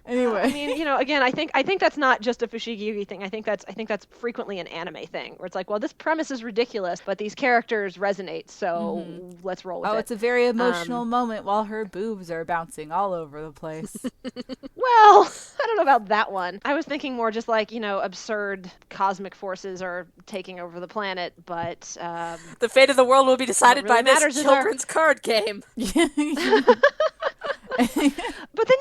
Anyway, I mean, again, I think that's not just a Fushigi Yugi thing. I think that's frequently an anime thing, where it's like, well, this premise is ridiculous, but these characters resonate, so let's roll with it. Oh, it's a very emotional moment while her boobs are bouncing all over the place. Well, I don't know about that one. I was thinking more just like, absurd cosmic forces are taking over the planet, but the fate of the world will be decided really by this children's card game. But then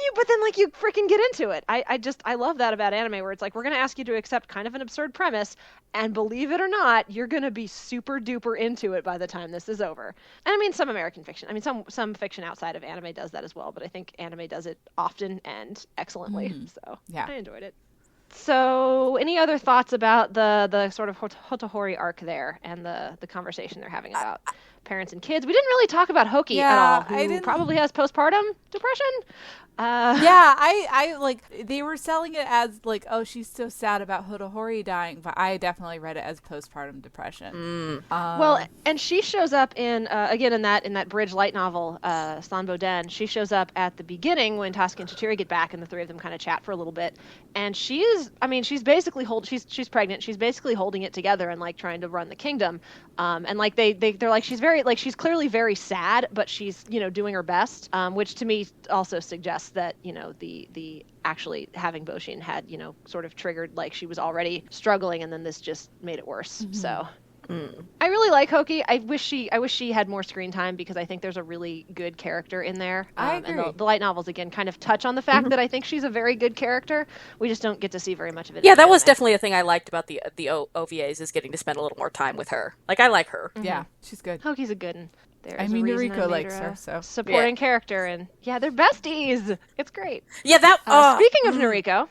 you freaking get into it. I love that about anime, where it's like, we're going to ask you to accept kind of an absurd premise, and believe it or not, you're going to be super duper into it by the time this is over. And I mean, some American fiction. I mean, some fiction outside of anime does that as well, but I think anime does it often and excellently. So yeah. I enjoyed it. So, any other thoughts about the sort of Hotohori arc there and the conversation they're having about parents and kids? We didn't really talk about Hoki at all, who probably has postpartum depression. I like, they were selling it as like, oh, she's so sad about Hotohori dying, but I definitely read it as postpartum depression. Well, and she shows up in again in that bridge light novel, Sanbo Den. She shows up at the beginning when Tasuki and Chichiri get back, and the three of them kind of chat for a little bit. And she's basically she's pregnant. She's basically holding it together and like trying to run the kingdom. And like they're like, she's clearly very sad, but she's doing her best, which to me also suggests that the actually having Boshin had sort of triggered, like, she was already struggling, and then this just made it worse. So I really like Hoki. I wish she had more screen time, because I think there's a really good character in there. I agree. And the light novels again kind of touch on the fact that I think she's a very good character. We just don't get to see very much of it. Yeah, that was definitely a thing I liked about the OVAs, is getting to spend a little more time with her. Like, I like her. Yeah, she's good. Hoki's a good one. Nuriko likes her, so supporting character, and they're besties. It's great. Yeah, that. Speaking of Nuriko,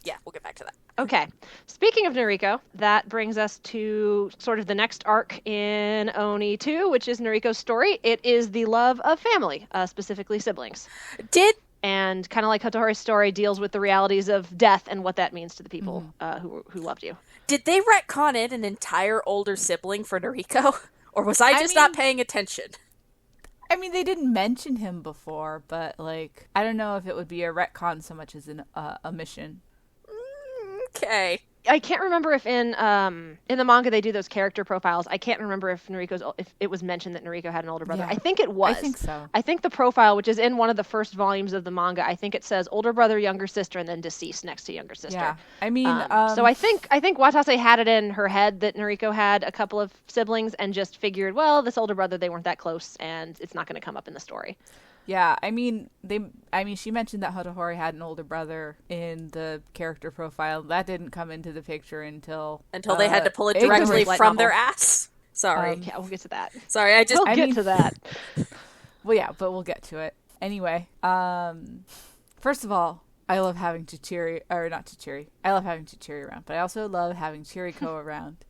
yeah, we'll get back to that. Okay, speaking of Nuriko, that brings us to sort of the next arc in Oni 2, which is Nuriko's story. It is the love of family, specifically siblings. And kind of like Hotohori's story, deals with the realities of death and what that means to the people who loved you. Did they retcon in an entire older sibling for Nuriko? Or was I just not paying attention? I mean, they didn't mention him before, but, like, I don't know if it would be a retcon so much as an omission. Okay. I can't remember if in the manga they do those character profiles. I can't remember if it was mentioned that Nuriko had an older brother. Yeah, I think it was. I think so. I think the profile, which is in one of the first volumes of the manga, I think it says older brother, younger sister, and then deceased next to younger sister. Yeah. I mean, so I think Watase had it in her head that Nuriko had a couple of siblings, and just figured, well, this older brother, they weren't that close, and it's not going to come up in the story. Yeah, I mean, she mentioned that Hotohori had an older brother in the character profile. That didn't come into the picture until they had to pull it directly from their ass. Sorry. Yeah, we'll get to that. Sorry, we'll get to that. Well, yeah, but we'll get to it. Anyway, first of all, I love having I love having Chichiri around, but I also love having Chiriko around.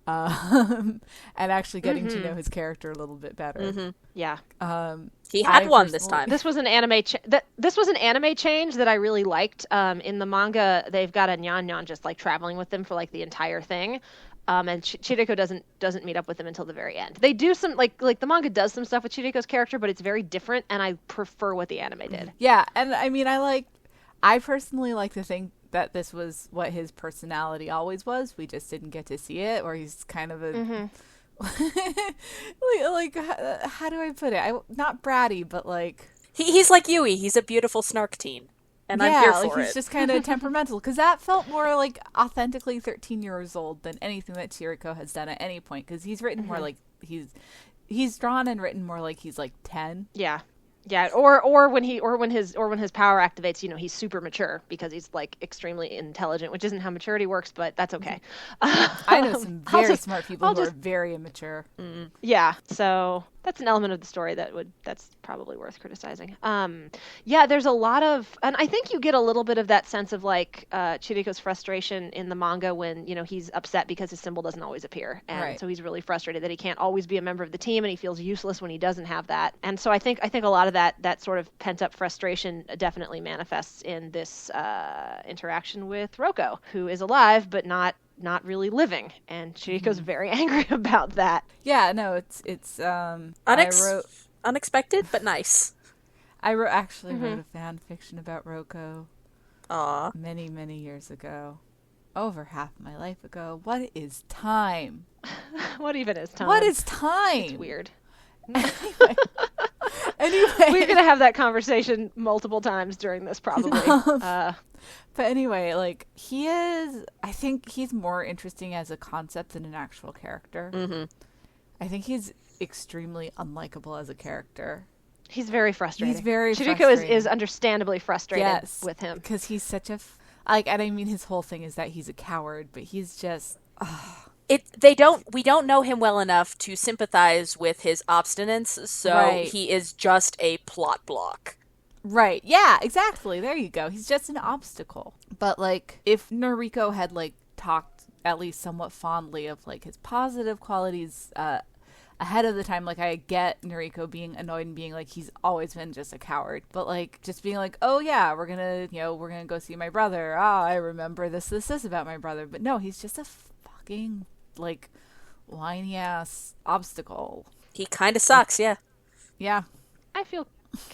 and actually getting to know his character a little bit better. Yeah. He had one this time. This was an anime. This was an anime change that I really liked. In the manga, they've got a Nyan just like traveling with them for like the entire thing. And Chiriko doesn't meet up with them until the very end. They do some like the manga does some stuff with Chiriko's character, but it's very different, and I prefer what the anime did. Yeah, and I mean, I personally like to think that this was what his personality always was. We just didn't get to see it, or he's kind of a like how do I put it? Not bratty, but like he's like Yui. He's a beautiful snark teen. And I'm here for he's it. just kind of temperamental, because that felt more like authentically 13 years old than anything that Chiriko has done at any point, because he's written more like he's drawn and written more like he's like 10. Yeah, or when his power activates, he's super mature because he's like extremely intelligent, which isn't how maturity works, but that's okay. I know some very smart people who are very immature. Yeah, so that's an element of the story that's probably worth criticizing. Yeah, there's a lot of, and I think you get a little bit of that sense of like Chiriko's frustration in the manga when he's upset because his symbol doesn't always appear, and so he's really frustrated that he can't always be a member of the team, and he feels useless when he doesn't have that. And so I think a lot of that sort of pent up frustration definitely manifests in this interaction with Roko, who is alive but not really living, and Chiriko's very angry about that. Yeah, no, it's unexpected but nice. I wrote a fan fiction about Roko. Aww. Many years ago. Over half my life ago. What is time? What even is time? What is time? It's weird. Anyway, we're gonna have that conversation multiple times during this, probably. But anyway, like I think he's more interesting as a concept than an actual character. I think he's extremely unlikable as a character. He's very frustrating. Chiriko frustrating. is understandably frustrated with him because he's such a and I mean, his whole thing is that he's a coward, but he's just. We don't know him well enough to sympathize with his obstinance, so he is just a plot block. Right. Yeah, exactly. There you go. He's just an obstacle. But like, if Nuriko had like talked at least somewhat fondly of like his positive qualities ahead of the time, like I get Nuriko being annoyed and being like he's always been just a coward, but like just being like, oh yeah, we're gonna go see my brother. I remember this about my brother. But no, he's just a fucking like whiny ass obstacle. He kind of sucks. Yeah. I feel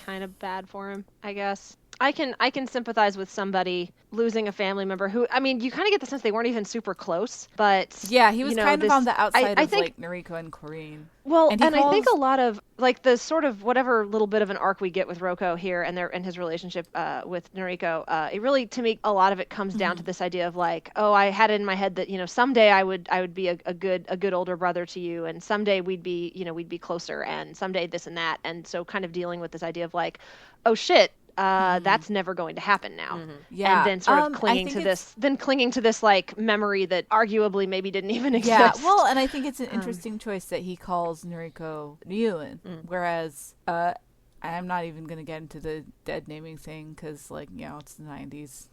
kind of bad for him, I guess. I can sympathize with somebody losing a family member who, I mean, you kind of get the sense they weren't even super close, but yeah, he was kind of on the outside of like Nuriko and Corinne. Well, and I think a lot of like the sort of whatever little bit of an arc we get with Roko here and his relationship with Nuriko, it really, to me, a lot of it comes down to this idea of like, oh, I had it in my head that someday I would be a good older brother to you, and someday we'd be closer, and someday this and that, and so kind of dealing with this idea of like, oh shit. That's never going to happen now. Yeah. And then sort of clinging to this like memory that arguably maybe didn't even exist. Yeah, well, and I think it's an interesting choice that he calls Nuriko Ryuen, whereas I'm not even going to get into the dead naming thing because like, it's the 90s.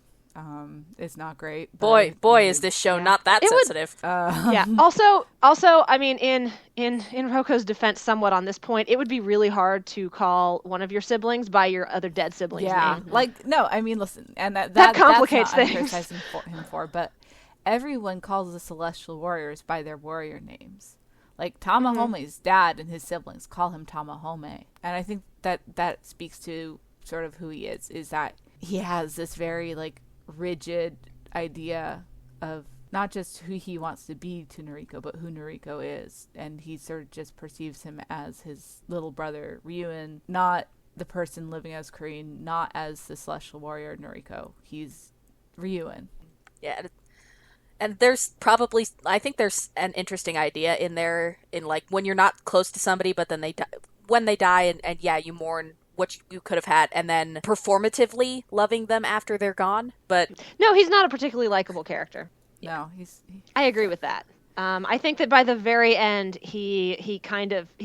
It's not great. Boy, is this show not that sensitive. Yeah. Also, I mean, in Roko's defense, somewhat on this point, it would be really hard to call one of your siblings by your other dead sibling's name. Like, no, I mean, listen, and that complicates that's not things. I'm criticizing him for, but everyone calls the Celestial Warriors by their warrior names. Like Tamahome's dad and his siblings call him Tamahome, and I think that speaks to sort of who he is that he has this very like rigid idea of not just who he wants to be to Nuriko, but who Nuriko is. And he sort of just perceives him as his little brother, Ryuen, not the person living as Corinne, not as the Celestial Warrior Nuriko. He's Ryuen. Yeah. And I think there's an interesting idea in there, in like when you're not close to somebody, but then when they die, and yeah, you mourn what you could have had, and then performatively loving them after they're gone. But no, he's not a particularly likable character. No, I agree with that. I think that by the very end, he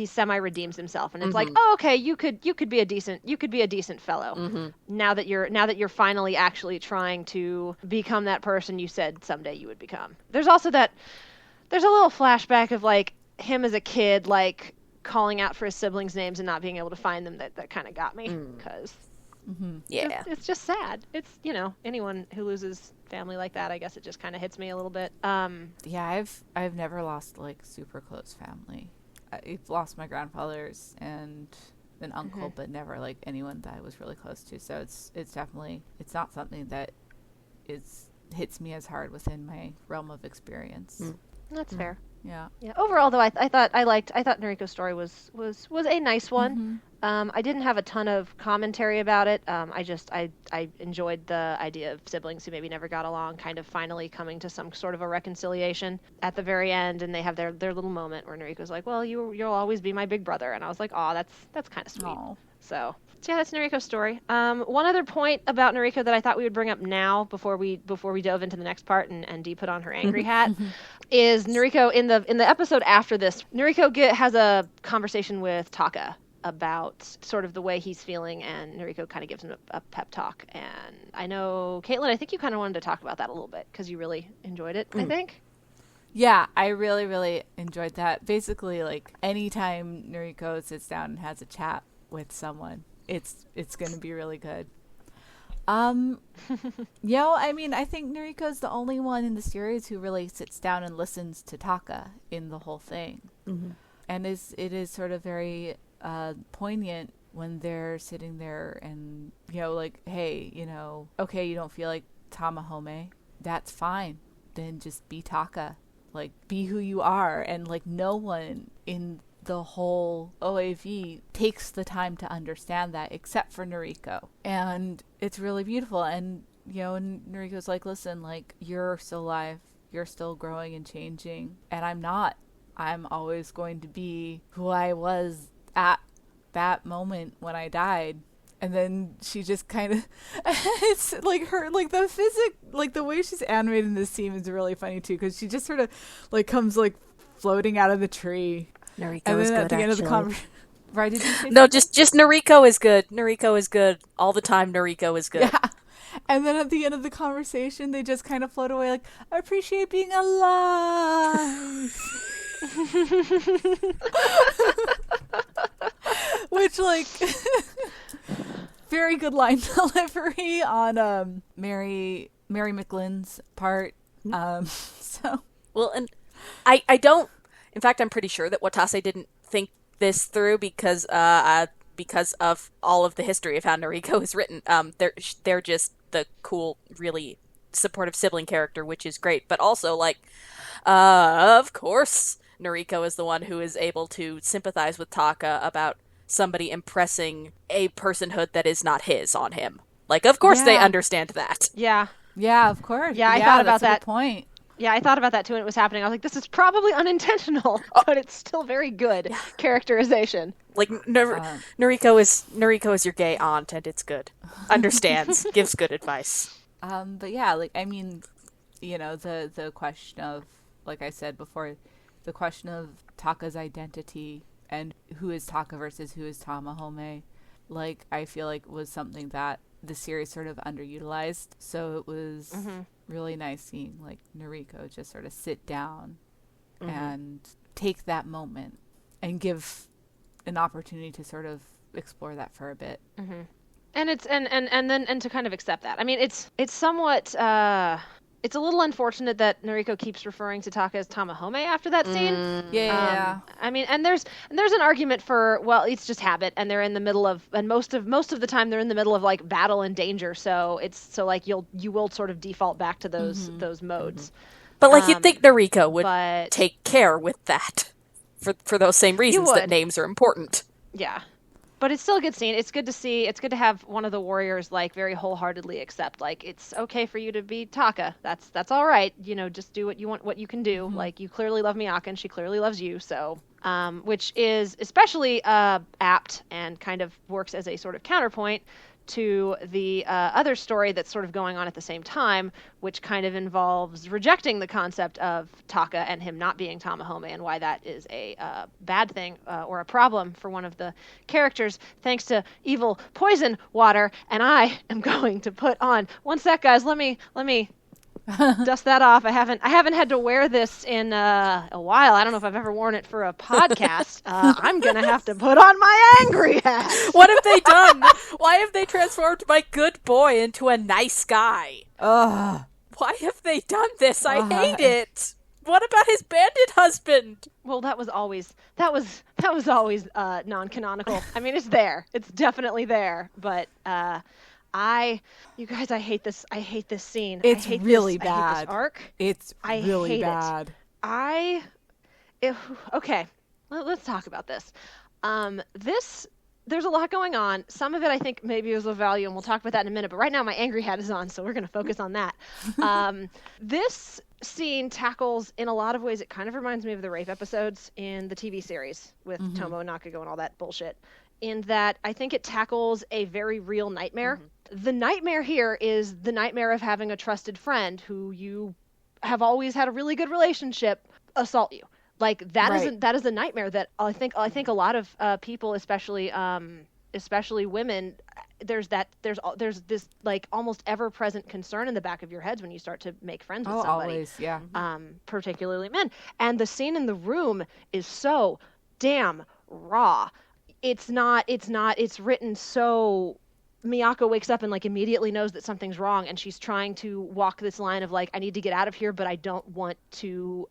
semi redeems himself, and it's like, oh, okay, you could be a decent fellow. Now that you're finally actually trying to become that person you said someday you would become. There's also that there's a little flashback of like him as a kid, like calling out for his siblings' names and not being able to find them. That kind of got me because Yeah. it's just sad. It's, you know, anyone who loses family like that, I guess it just kind of hits me a little bit. Yeah, I've never lost like super close family. I've lost my grandfathers and an uncle, but never like anyone that I was really close to. So it's definitely, it's not something that hits me as hard within my realm of experience. That's fair. Yeah. Yeah. Overall, though, I thought Nuriko's story was a nice one. I didn't have a ton of commentary about it. I enjoyed the idea of siblings who maybe never got along, kind of finally coming to some sort of a reconciliation at the very end, and they have their little moment where Nuriko's like, "Well, you'll always be my big brother," and I was like, "Aw, that's kind of sweet." Aww. So yeah, that's Nuriko's story. One other point about Nuriko that I thought we would bring up now before we dove into the next part and Dee put on her angry hat is Nuriko in the episode after this. Nuriko has a conversation with Taka about sort of the way he's feeling, and Nuriko kind of gives him a pep talk. And I know, Caitlin, I think you kind of wanted to talk about that a little bit because you really enjoyed it, I think. Yeah, I really, really enjoyed that. Basically, like, anytime Nuriko sits down and has a chat with someone, it's going to be really good. I mean, I think Noriko's the only one in the series who really sits down and listens to Taka in the whole thing. And it is sort of very poignant when they're sitting there and, you know, like, hey, you know, okay, you don't feel like Tamahome, that's fine. Then just be Taka. Like, be who you are. And, like, no one in the whole OAV takes the time to understand that except for Nuriko. And it's really beautiful. And, you know, and Nuriko's like, listen, like, you're still alive. You're still growing and changing. And I'm not. I'm always going to be who I was at that moment when I died. And then she just kind of, it's like her, like the like the way she's animated in this scene is really funny too, because she just sort of like comes like floating out of the tree. Nuriko and is then good, at the end of the actually. conversation, right? Did you say No, something? just Nuriko is good. Nuriko is good all the time. Nuriko is good. Yeah. And then at the end of the conversation, they just kind of float away like, I appreciate being alive. Which, like, very good line delivery on Mary McLynn's part. So Well, and I don't. In fact, I'm pretty sure that Watase didn't think this through because of all of the history of how Nuriko is written. They're just the cool, really supportive sibling character, which is great. But also, like, of course, Nuriko is the one who is able to sympathize with Taka about somebody impressing a personhood that is not his on him. Like, of course they understand that. Yeah. yeah, of course. Yeah, I thought about that's a that. good point. Yeah, I thought about that too when it was happening. I was like, this is probably unintentional, but it's still very good characterization. Like, Nuriko is your gay aunt, and it's good. Understands, gives good advice. But yeah, like, I mean, you know, the question of, like I said before, the question of Taka's identity and who is Taka versus who is Tamahome, like, I feel like was something that the series sort of underutilized. So it was really nice seeing, like, Nuriko just sort of sit down and take that moment and give an opportunity to sort of explore that for a bit. And it's and to kind of accept that. I mean, it's somewhat it's a little unfortunate that Nuriko keeps referring to Taka as Tamahome after that scene. Yeah. I mean, and there's an argument for, well, it's just habit, and they're in the middle of, and most of the time they're in the middle of like battle and danger, so like you will sort of default back to those modes. But, like, you'd think Nuriko would but- take care with that for those same reasons that would. names are important. Yeah. But it's still a good scene. It's good to see. It's good to have one of the warriors like very wholeheartedly accept, like, it's okay for you to be Taka. That's all right. You know, just do what you want, what you can do. Like, you clearly love Miyaka, and she clearly loves you. So, which is especially apt and kind of works as a sort of counterpoint to the other story that's sort of going on at the same time, which kind of involves rejecting the concept of Taka and him not being Tamahome, and why that is a bad thing or a problem for one of the characters, thanks to evil poison water. And I am going to put on, one sec, guys, let me dust that off. I haven't had to wear this in a while. I don't know if I've ever worn it for a podcast. I'm gonna have to put on my angry hat. What have they done? Why have they transformed my good boy into a nice guy? Ugh. Why have they done this? I hate it. What about his bandit husband? Well, that was always non-canonical. I mean, it's there. It's definitely there. But you guys, I hate this. I hate this scene. It's I hate really this, I hate this bad. arc. It's really bad. Okay. Let's talk about this. There's a lot going on. Some of it I think maybe is of value, and we'll talk about that in a minute. But right now my angry hat is on, so we're going to focus on that. This scene tackles, in a lot of ways, it kind of reminds me of the rape episodes in the TV series with Tomo and Nakago and all that bullshit, in that I think it tackles a very real nightmare. The nightmare here is the nightmare of having a trusted friend who you have always had a really good relationship assault you. Like that is a nightmare that I think a lot of people, especially women, there's this like almost ever present concern in the back of your heads when you start to make friends with somebody. Always, yeah. Particularly men. And the scene in the room is so damn raw. It's written so Miyako wakes up and like immediately knows that something's wrong, and she's trying to walk this line of like, I need to get out of here, but I don't want to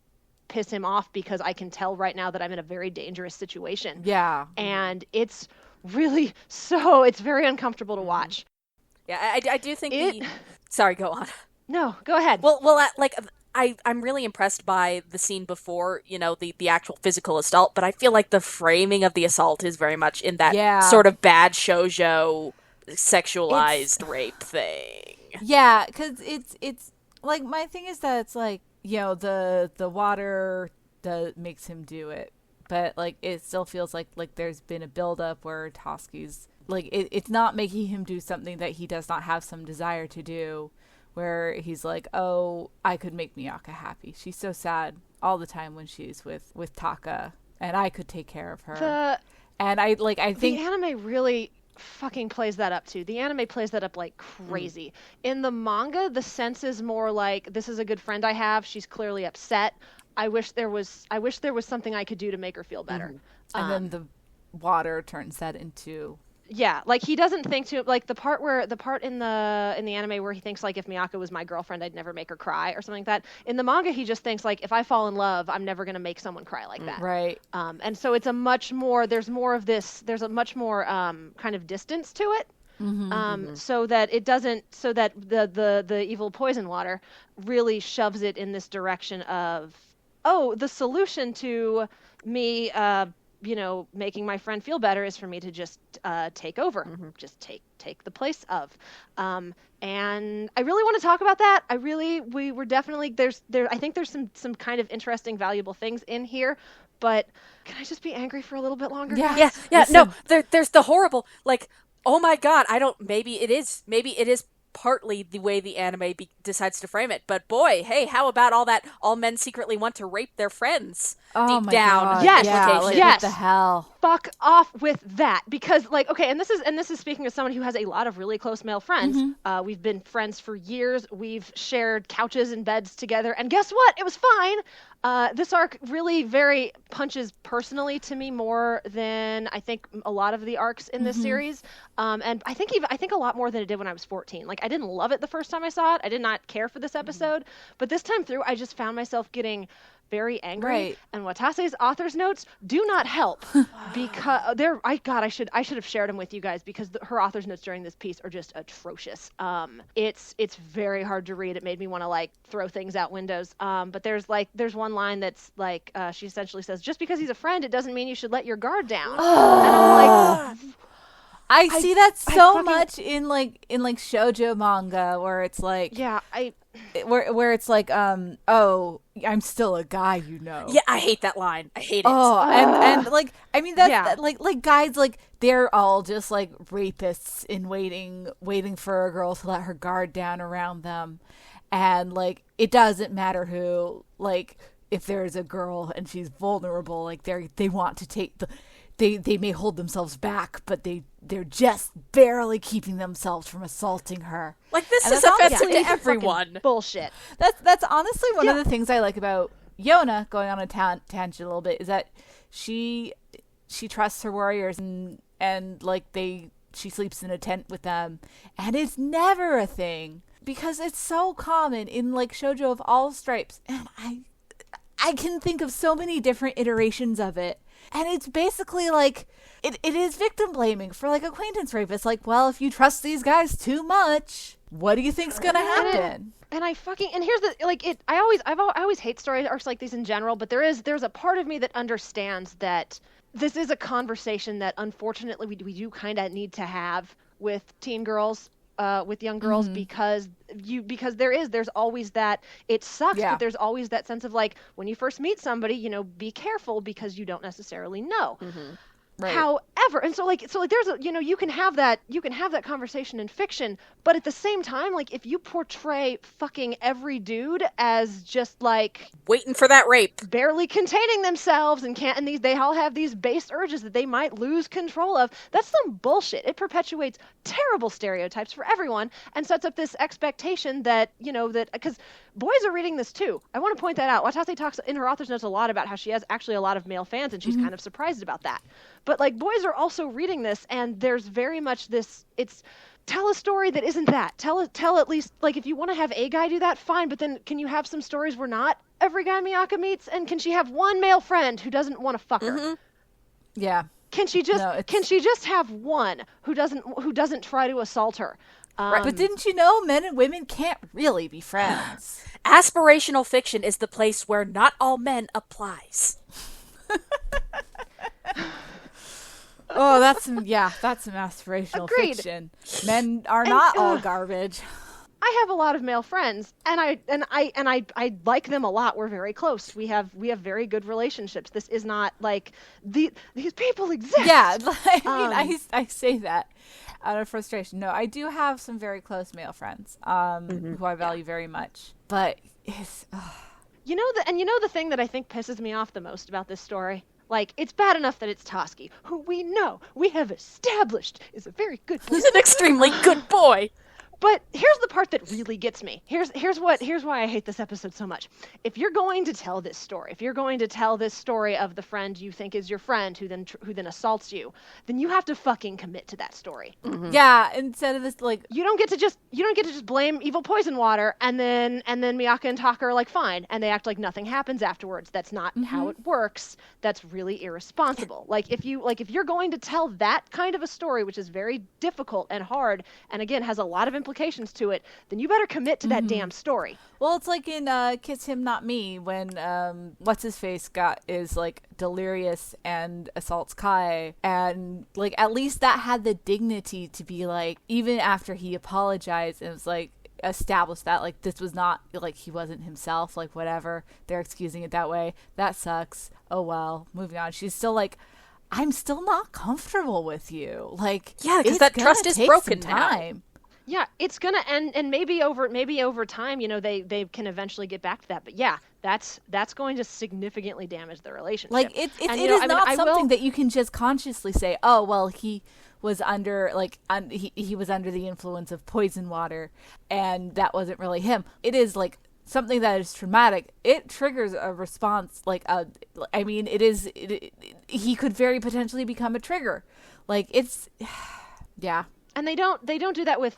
piss him off because I can tell right now that I'm in a very dangerous situation. Yeah. And it's really it's very uncomfortable to watch. Yeah, I do think sorry, go on. No, go ahead. Well, I'm really impressed by the scene before, the actual physical assault, but I feel like the framing of the assault is very much in that sort of bad shoujo sexualized rape thing. Yeah, because it's like, my thing is that it's like, the water makes him do it, but like it still feels like there's been a buildup where Tasuki's like it's not making him do something that he does not have some desire to do, where he's like, oh, I could make Miyaka happy. She's so sad all the time when she's with Taka, and I could take care of her. And I think the anime really fucking plays that up too. The anime plays that up like crazy. In the manga, the sense is more like, this is a good friend I have. She's clearly upset. I wish there was something I could do to make her feel better. And then the water turns that into like he doesn't think to like the part in the anime where he thinks like, if Miyako was my girlfriend, I'd never make her cry or something like that. In the manga, he just thinks like, if I fall in love, I'm never gonna make someone cry like that. Right. And so it's a much more kind of distance to it. So that it doesn't, so that the evil poison water really shoves it in this direction of, oh, the solution to me making my friend feel better is for me to just take over, just take the place of. And I really want to talk about that. We were definitely, I think there's some kind of interesting, valuable things in here, but can I just be angry for a little bit longer? Yeah. No, there's the horrible, like, oh my God, maybe it is partly the way the anime decides to frame it, but boy, hey, how about all men secretly want to rape their friends deep down? God. Yes, yes. What the hell? Fuck off with that, because like, okay, and this is speaking as someone who has a lot of really close male friends. We've been friends for years. We've shared couches and beds together, and guess what? It was fine. This arc really very punches personally to me more than I think a lot of the arcs in this series. And I think a lot more than it did when I was 14. Like, I didn't love it the first time I saw it. I did not care for this episode, but this time through, I just found myself getting very angry. Right. And Watase's author's notes do not help because I should have shared them with you guys, because her author's notes during this piece are just atrocious. It's very hard to read. It made me want to like throw things out windows. But there's one line that's like, she essentially says, just because he's a friend, it doesn't mean you should let your guard down. And I'm like, I see that so much in shoujo manga, where it's like, where it's like, oh, I'm still a guy, Yeah, I hate that line. I hate it. Oh, and like, I mean, that's like guys, like, they're all just like rapists in waiting for a girl to let her guard down around them, and like, it doesn't matter who, like, if there's a girl and she's vulnerable, like they want to they may hold themselves back, but they're just barely keeping themselves from assaulting her. Like, this And is that's offensive honestly to everyone. Bullshit. That's honestly one of the things I like about Yona, going on a tangent a little bit, is that she trusts her warriors and like she sleeps in a tent with them, and it's never a thing because it's so common in like shoujo of all stripes, and I can think of so many different iterations of it. And it's basically like, it is victim blaming for like acquaintance rape. It's like, well, if you trust these guys too much, what do you think's gonna happen? And here's the, like, I always hate story arcs like these in general, but there's a part of me that understands that this is a conversation that unfortunately we do kind of need to have with teen girls, with young girls, because there's always that, it sucks, but there's always that sense of like, when you first meet somebody, you know, be careful because you don't necessarily know. Right. However, and so there's a, you know, you can have that conversation in fiction, but at the same time, like, if you portray fucking every dude as just like Waiting for that rape. barely containing themselves and they all have these base urges that they might lose control of, that's some bullshit. It perpetuates terrible stereotypes for everyone and sets up this expectation that, you know, that because boys are reading this too. I want to point that out. Watase talks in her author's notes a lot about how she has actually a lot of male fans, and she's kind of surprised about that. But like, boys are also reading this, and there's very much this, it's, tell a story that isn't that. Tell at least, like, if you want to have a guy do that, fine, but then can you have some stories where not every guy Miyaka meets, and can she have one male friend who doesn't want to fuck her? Yeah. Can she just have one who doesn't try to assault her? But didn't you know men and women can't really be friends? Aspirational fiction is the place where not all men applies. Oh, that's some aspirational Agreed. fiction. Men are not all garbage. I have a lot of male friends, and I like them a lot. We're very close. We have very good relationships. This is not like these people exist. Yeah, I mean, I say that out of frustration. No, I do have some very close male friends who I value very much. But it's you know the thing that I think pisses me off the most about this story? Like, it's bad enough that it's Tasuki, who we have established is a very good boy. He's an extremely good boy. But here's the part that really gets me. Here's why I hate this episode so much. If you're going to tell this story, of the friend you think is your friend who then assaults you, then you have to fucking commit to that story. Yeah, instead of this, like, You don't get to just blame evil poison water and then Miyaka and Taka are like fine and they act like nothing happens afterwards. That's not how it works. That's really irresponsible. If you're going to tell that kind of a story, which is very difficult and hard and again has a lot of implications to it, then you better commit to that damn story. well, it's like in Kiss Him Not Me when what's his face is like delirious and assaults Kai, and like at least that had the dignity to be like, even after he apologized and was like established that like this was not like he wasn't himself, like whatever, they're excusing it that way, that sucks, oh well, moving on. She's still like, I'm still not comfortable with you, like, Yeah, because that trust is broken now. time. Yeah, it's gonna and maybe over time, you know, they can eventually get back to that. But yeah, that's going to significantly damage the relationship. Like it And, is not something that you can just consciously say, oh well, he was under like he was under the influence of poison water, and that wasn't really him. It is like something that is traumatic. It triggers a response. Like I mean, he could very potentially become a trigger. Like it's yeah. And they don't do that with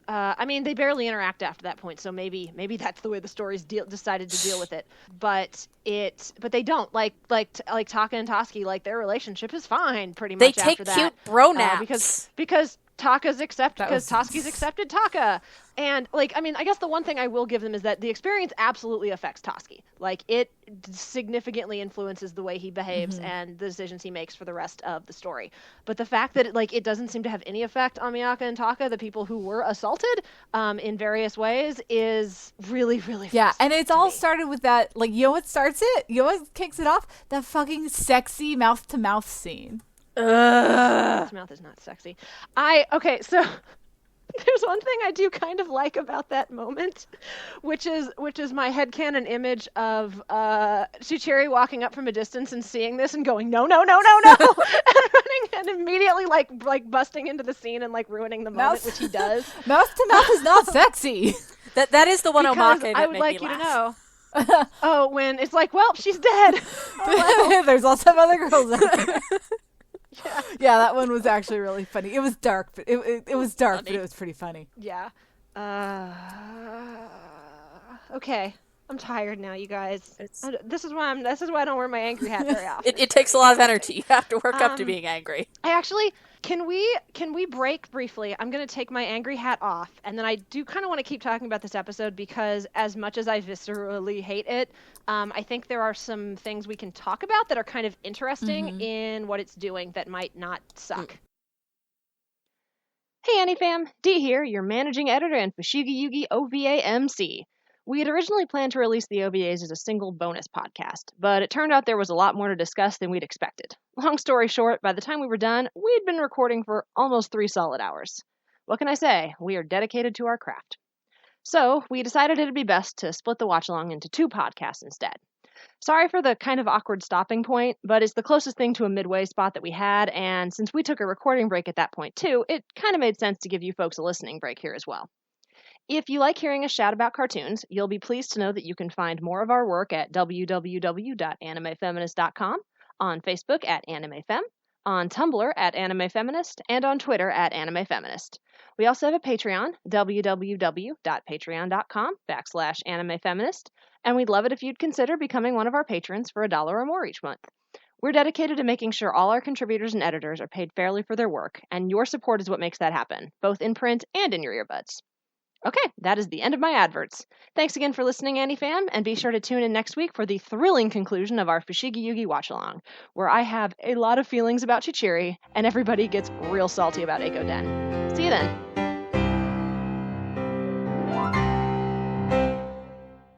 I mean, they barely interact after that point, so maybe that's the way the stories decided to deal with it. But they don't like Taka and Tasuki, like their relationship is fine pretty much They after take that. cute bro naps. Because Tasuki's accepted Taka. And like, I mean, I guess the one thing I will give them is that the experience absolutely affects Tasuki. Like, it significantly influences the way he behaves and the decisions he makes for the rest of the story. But the fact that it doesn't seem to have any effect on Miyaka and Taka, the people who were assaulted in various ways, is really, really And it's all me. started with that, like, you know what starts it? You know what kicks it off? That fucking sexy mouth-to-mouth scene. His mouth is not sexy. So There's one thing I do kind of like about that moment, which is my headcanon image of Chichiri walking up from a distance and seeing this and going, no, no, no, no, no, and running and immediately like busting into the scene and like ruining the moment, which he does. Mouth to mouth is not sexy. That is the one Because Omake that I would made like me you to laugh. know. Oh, when it's like, well, she's dead. Oh, well. There's lots of other girls out there. Yeah, that one was actually really funny. It was dark, but it was dark, but it was pretty funny. Yeah. Okay. I'm tired now, you guys. This is why I don't wear my angry hat very often. It takes a lot of energy. You have to work up to being angry. I actually can we break briefly? I'm going to take my angry hat off, and then I do kind of want to keep talking about this episode because as much as I viscerally hate it, I think there are some things we can talk about that are kind of interesting in what it's doing that might not suck. Hey Annie fam, Dee here, your managing editor and Fushigi Yugi OVA MC. We had originally planned to release the OVAs as a single bonus podcast, but it turned out there was a lot more to discuss than we'd expected. Long story short, by the time we were done, we'd been recording for almost 3 solid hours. What can I say? We are dedicated to our craft. So, we decided it'd be best to split the watch-along into 2 podcasts instead. Sorry for the kind of awkward stopping point, but it's the closest thing to a midway spot that we had, and since we took a recording break at that point too, it kind of made sense to give you folks a listening break here as well. If you like hearing us chat about cartoons, you'll be pleased to know that you can find more of our work at www.animefeminist.com, on Facebook at AnimeFem, on Tumblr at AnimeFeminist, and on Twitter at AnimeFeminist. We also have a Patreon, www.patreon.com/AnimeFeminist, and we'd love it if you'd consider becoming one of our patrons for $1 or more each month. We're dedicated to making sure all our contributors and editors are paid fairly for their work, and your support is what makes that happen, both in print and in your earbuds. Okay, that is the end of my adverts. Thanks again for listening, Annie fam, and be sure to tune in next week for the thrilling conclusion of our Fushigi Yugi Watchalong, where I have a lot of feelings about Chichiri, and everybody gets real salty about Eiko Den. See you then.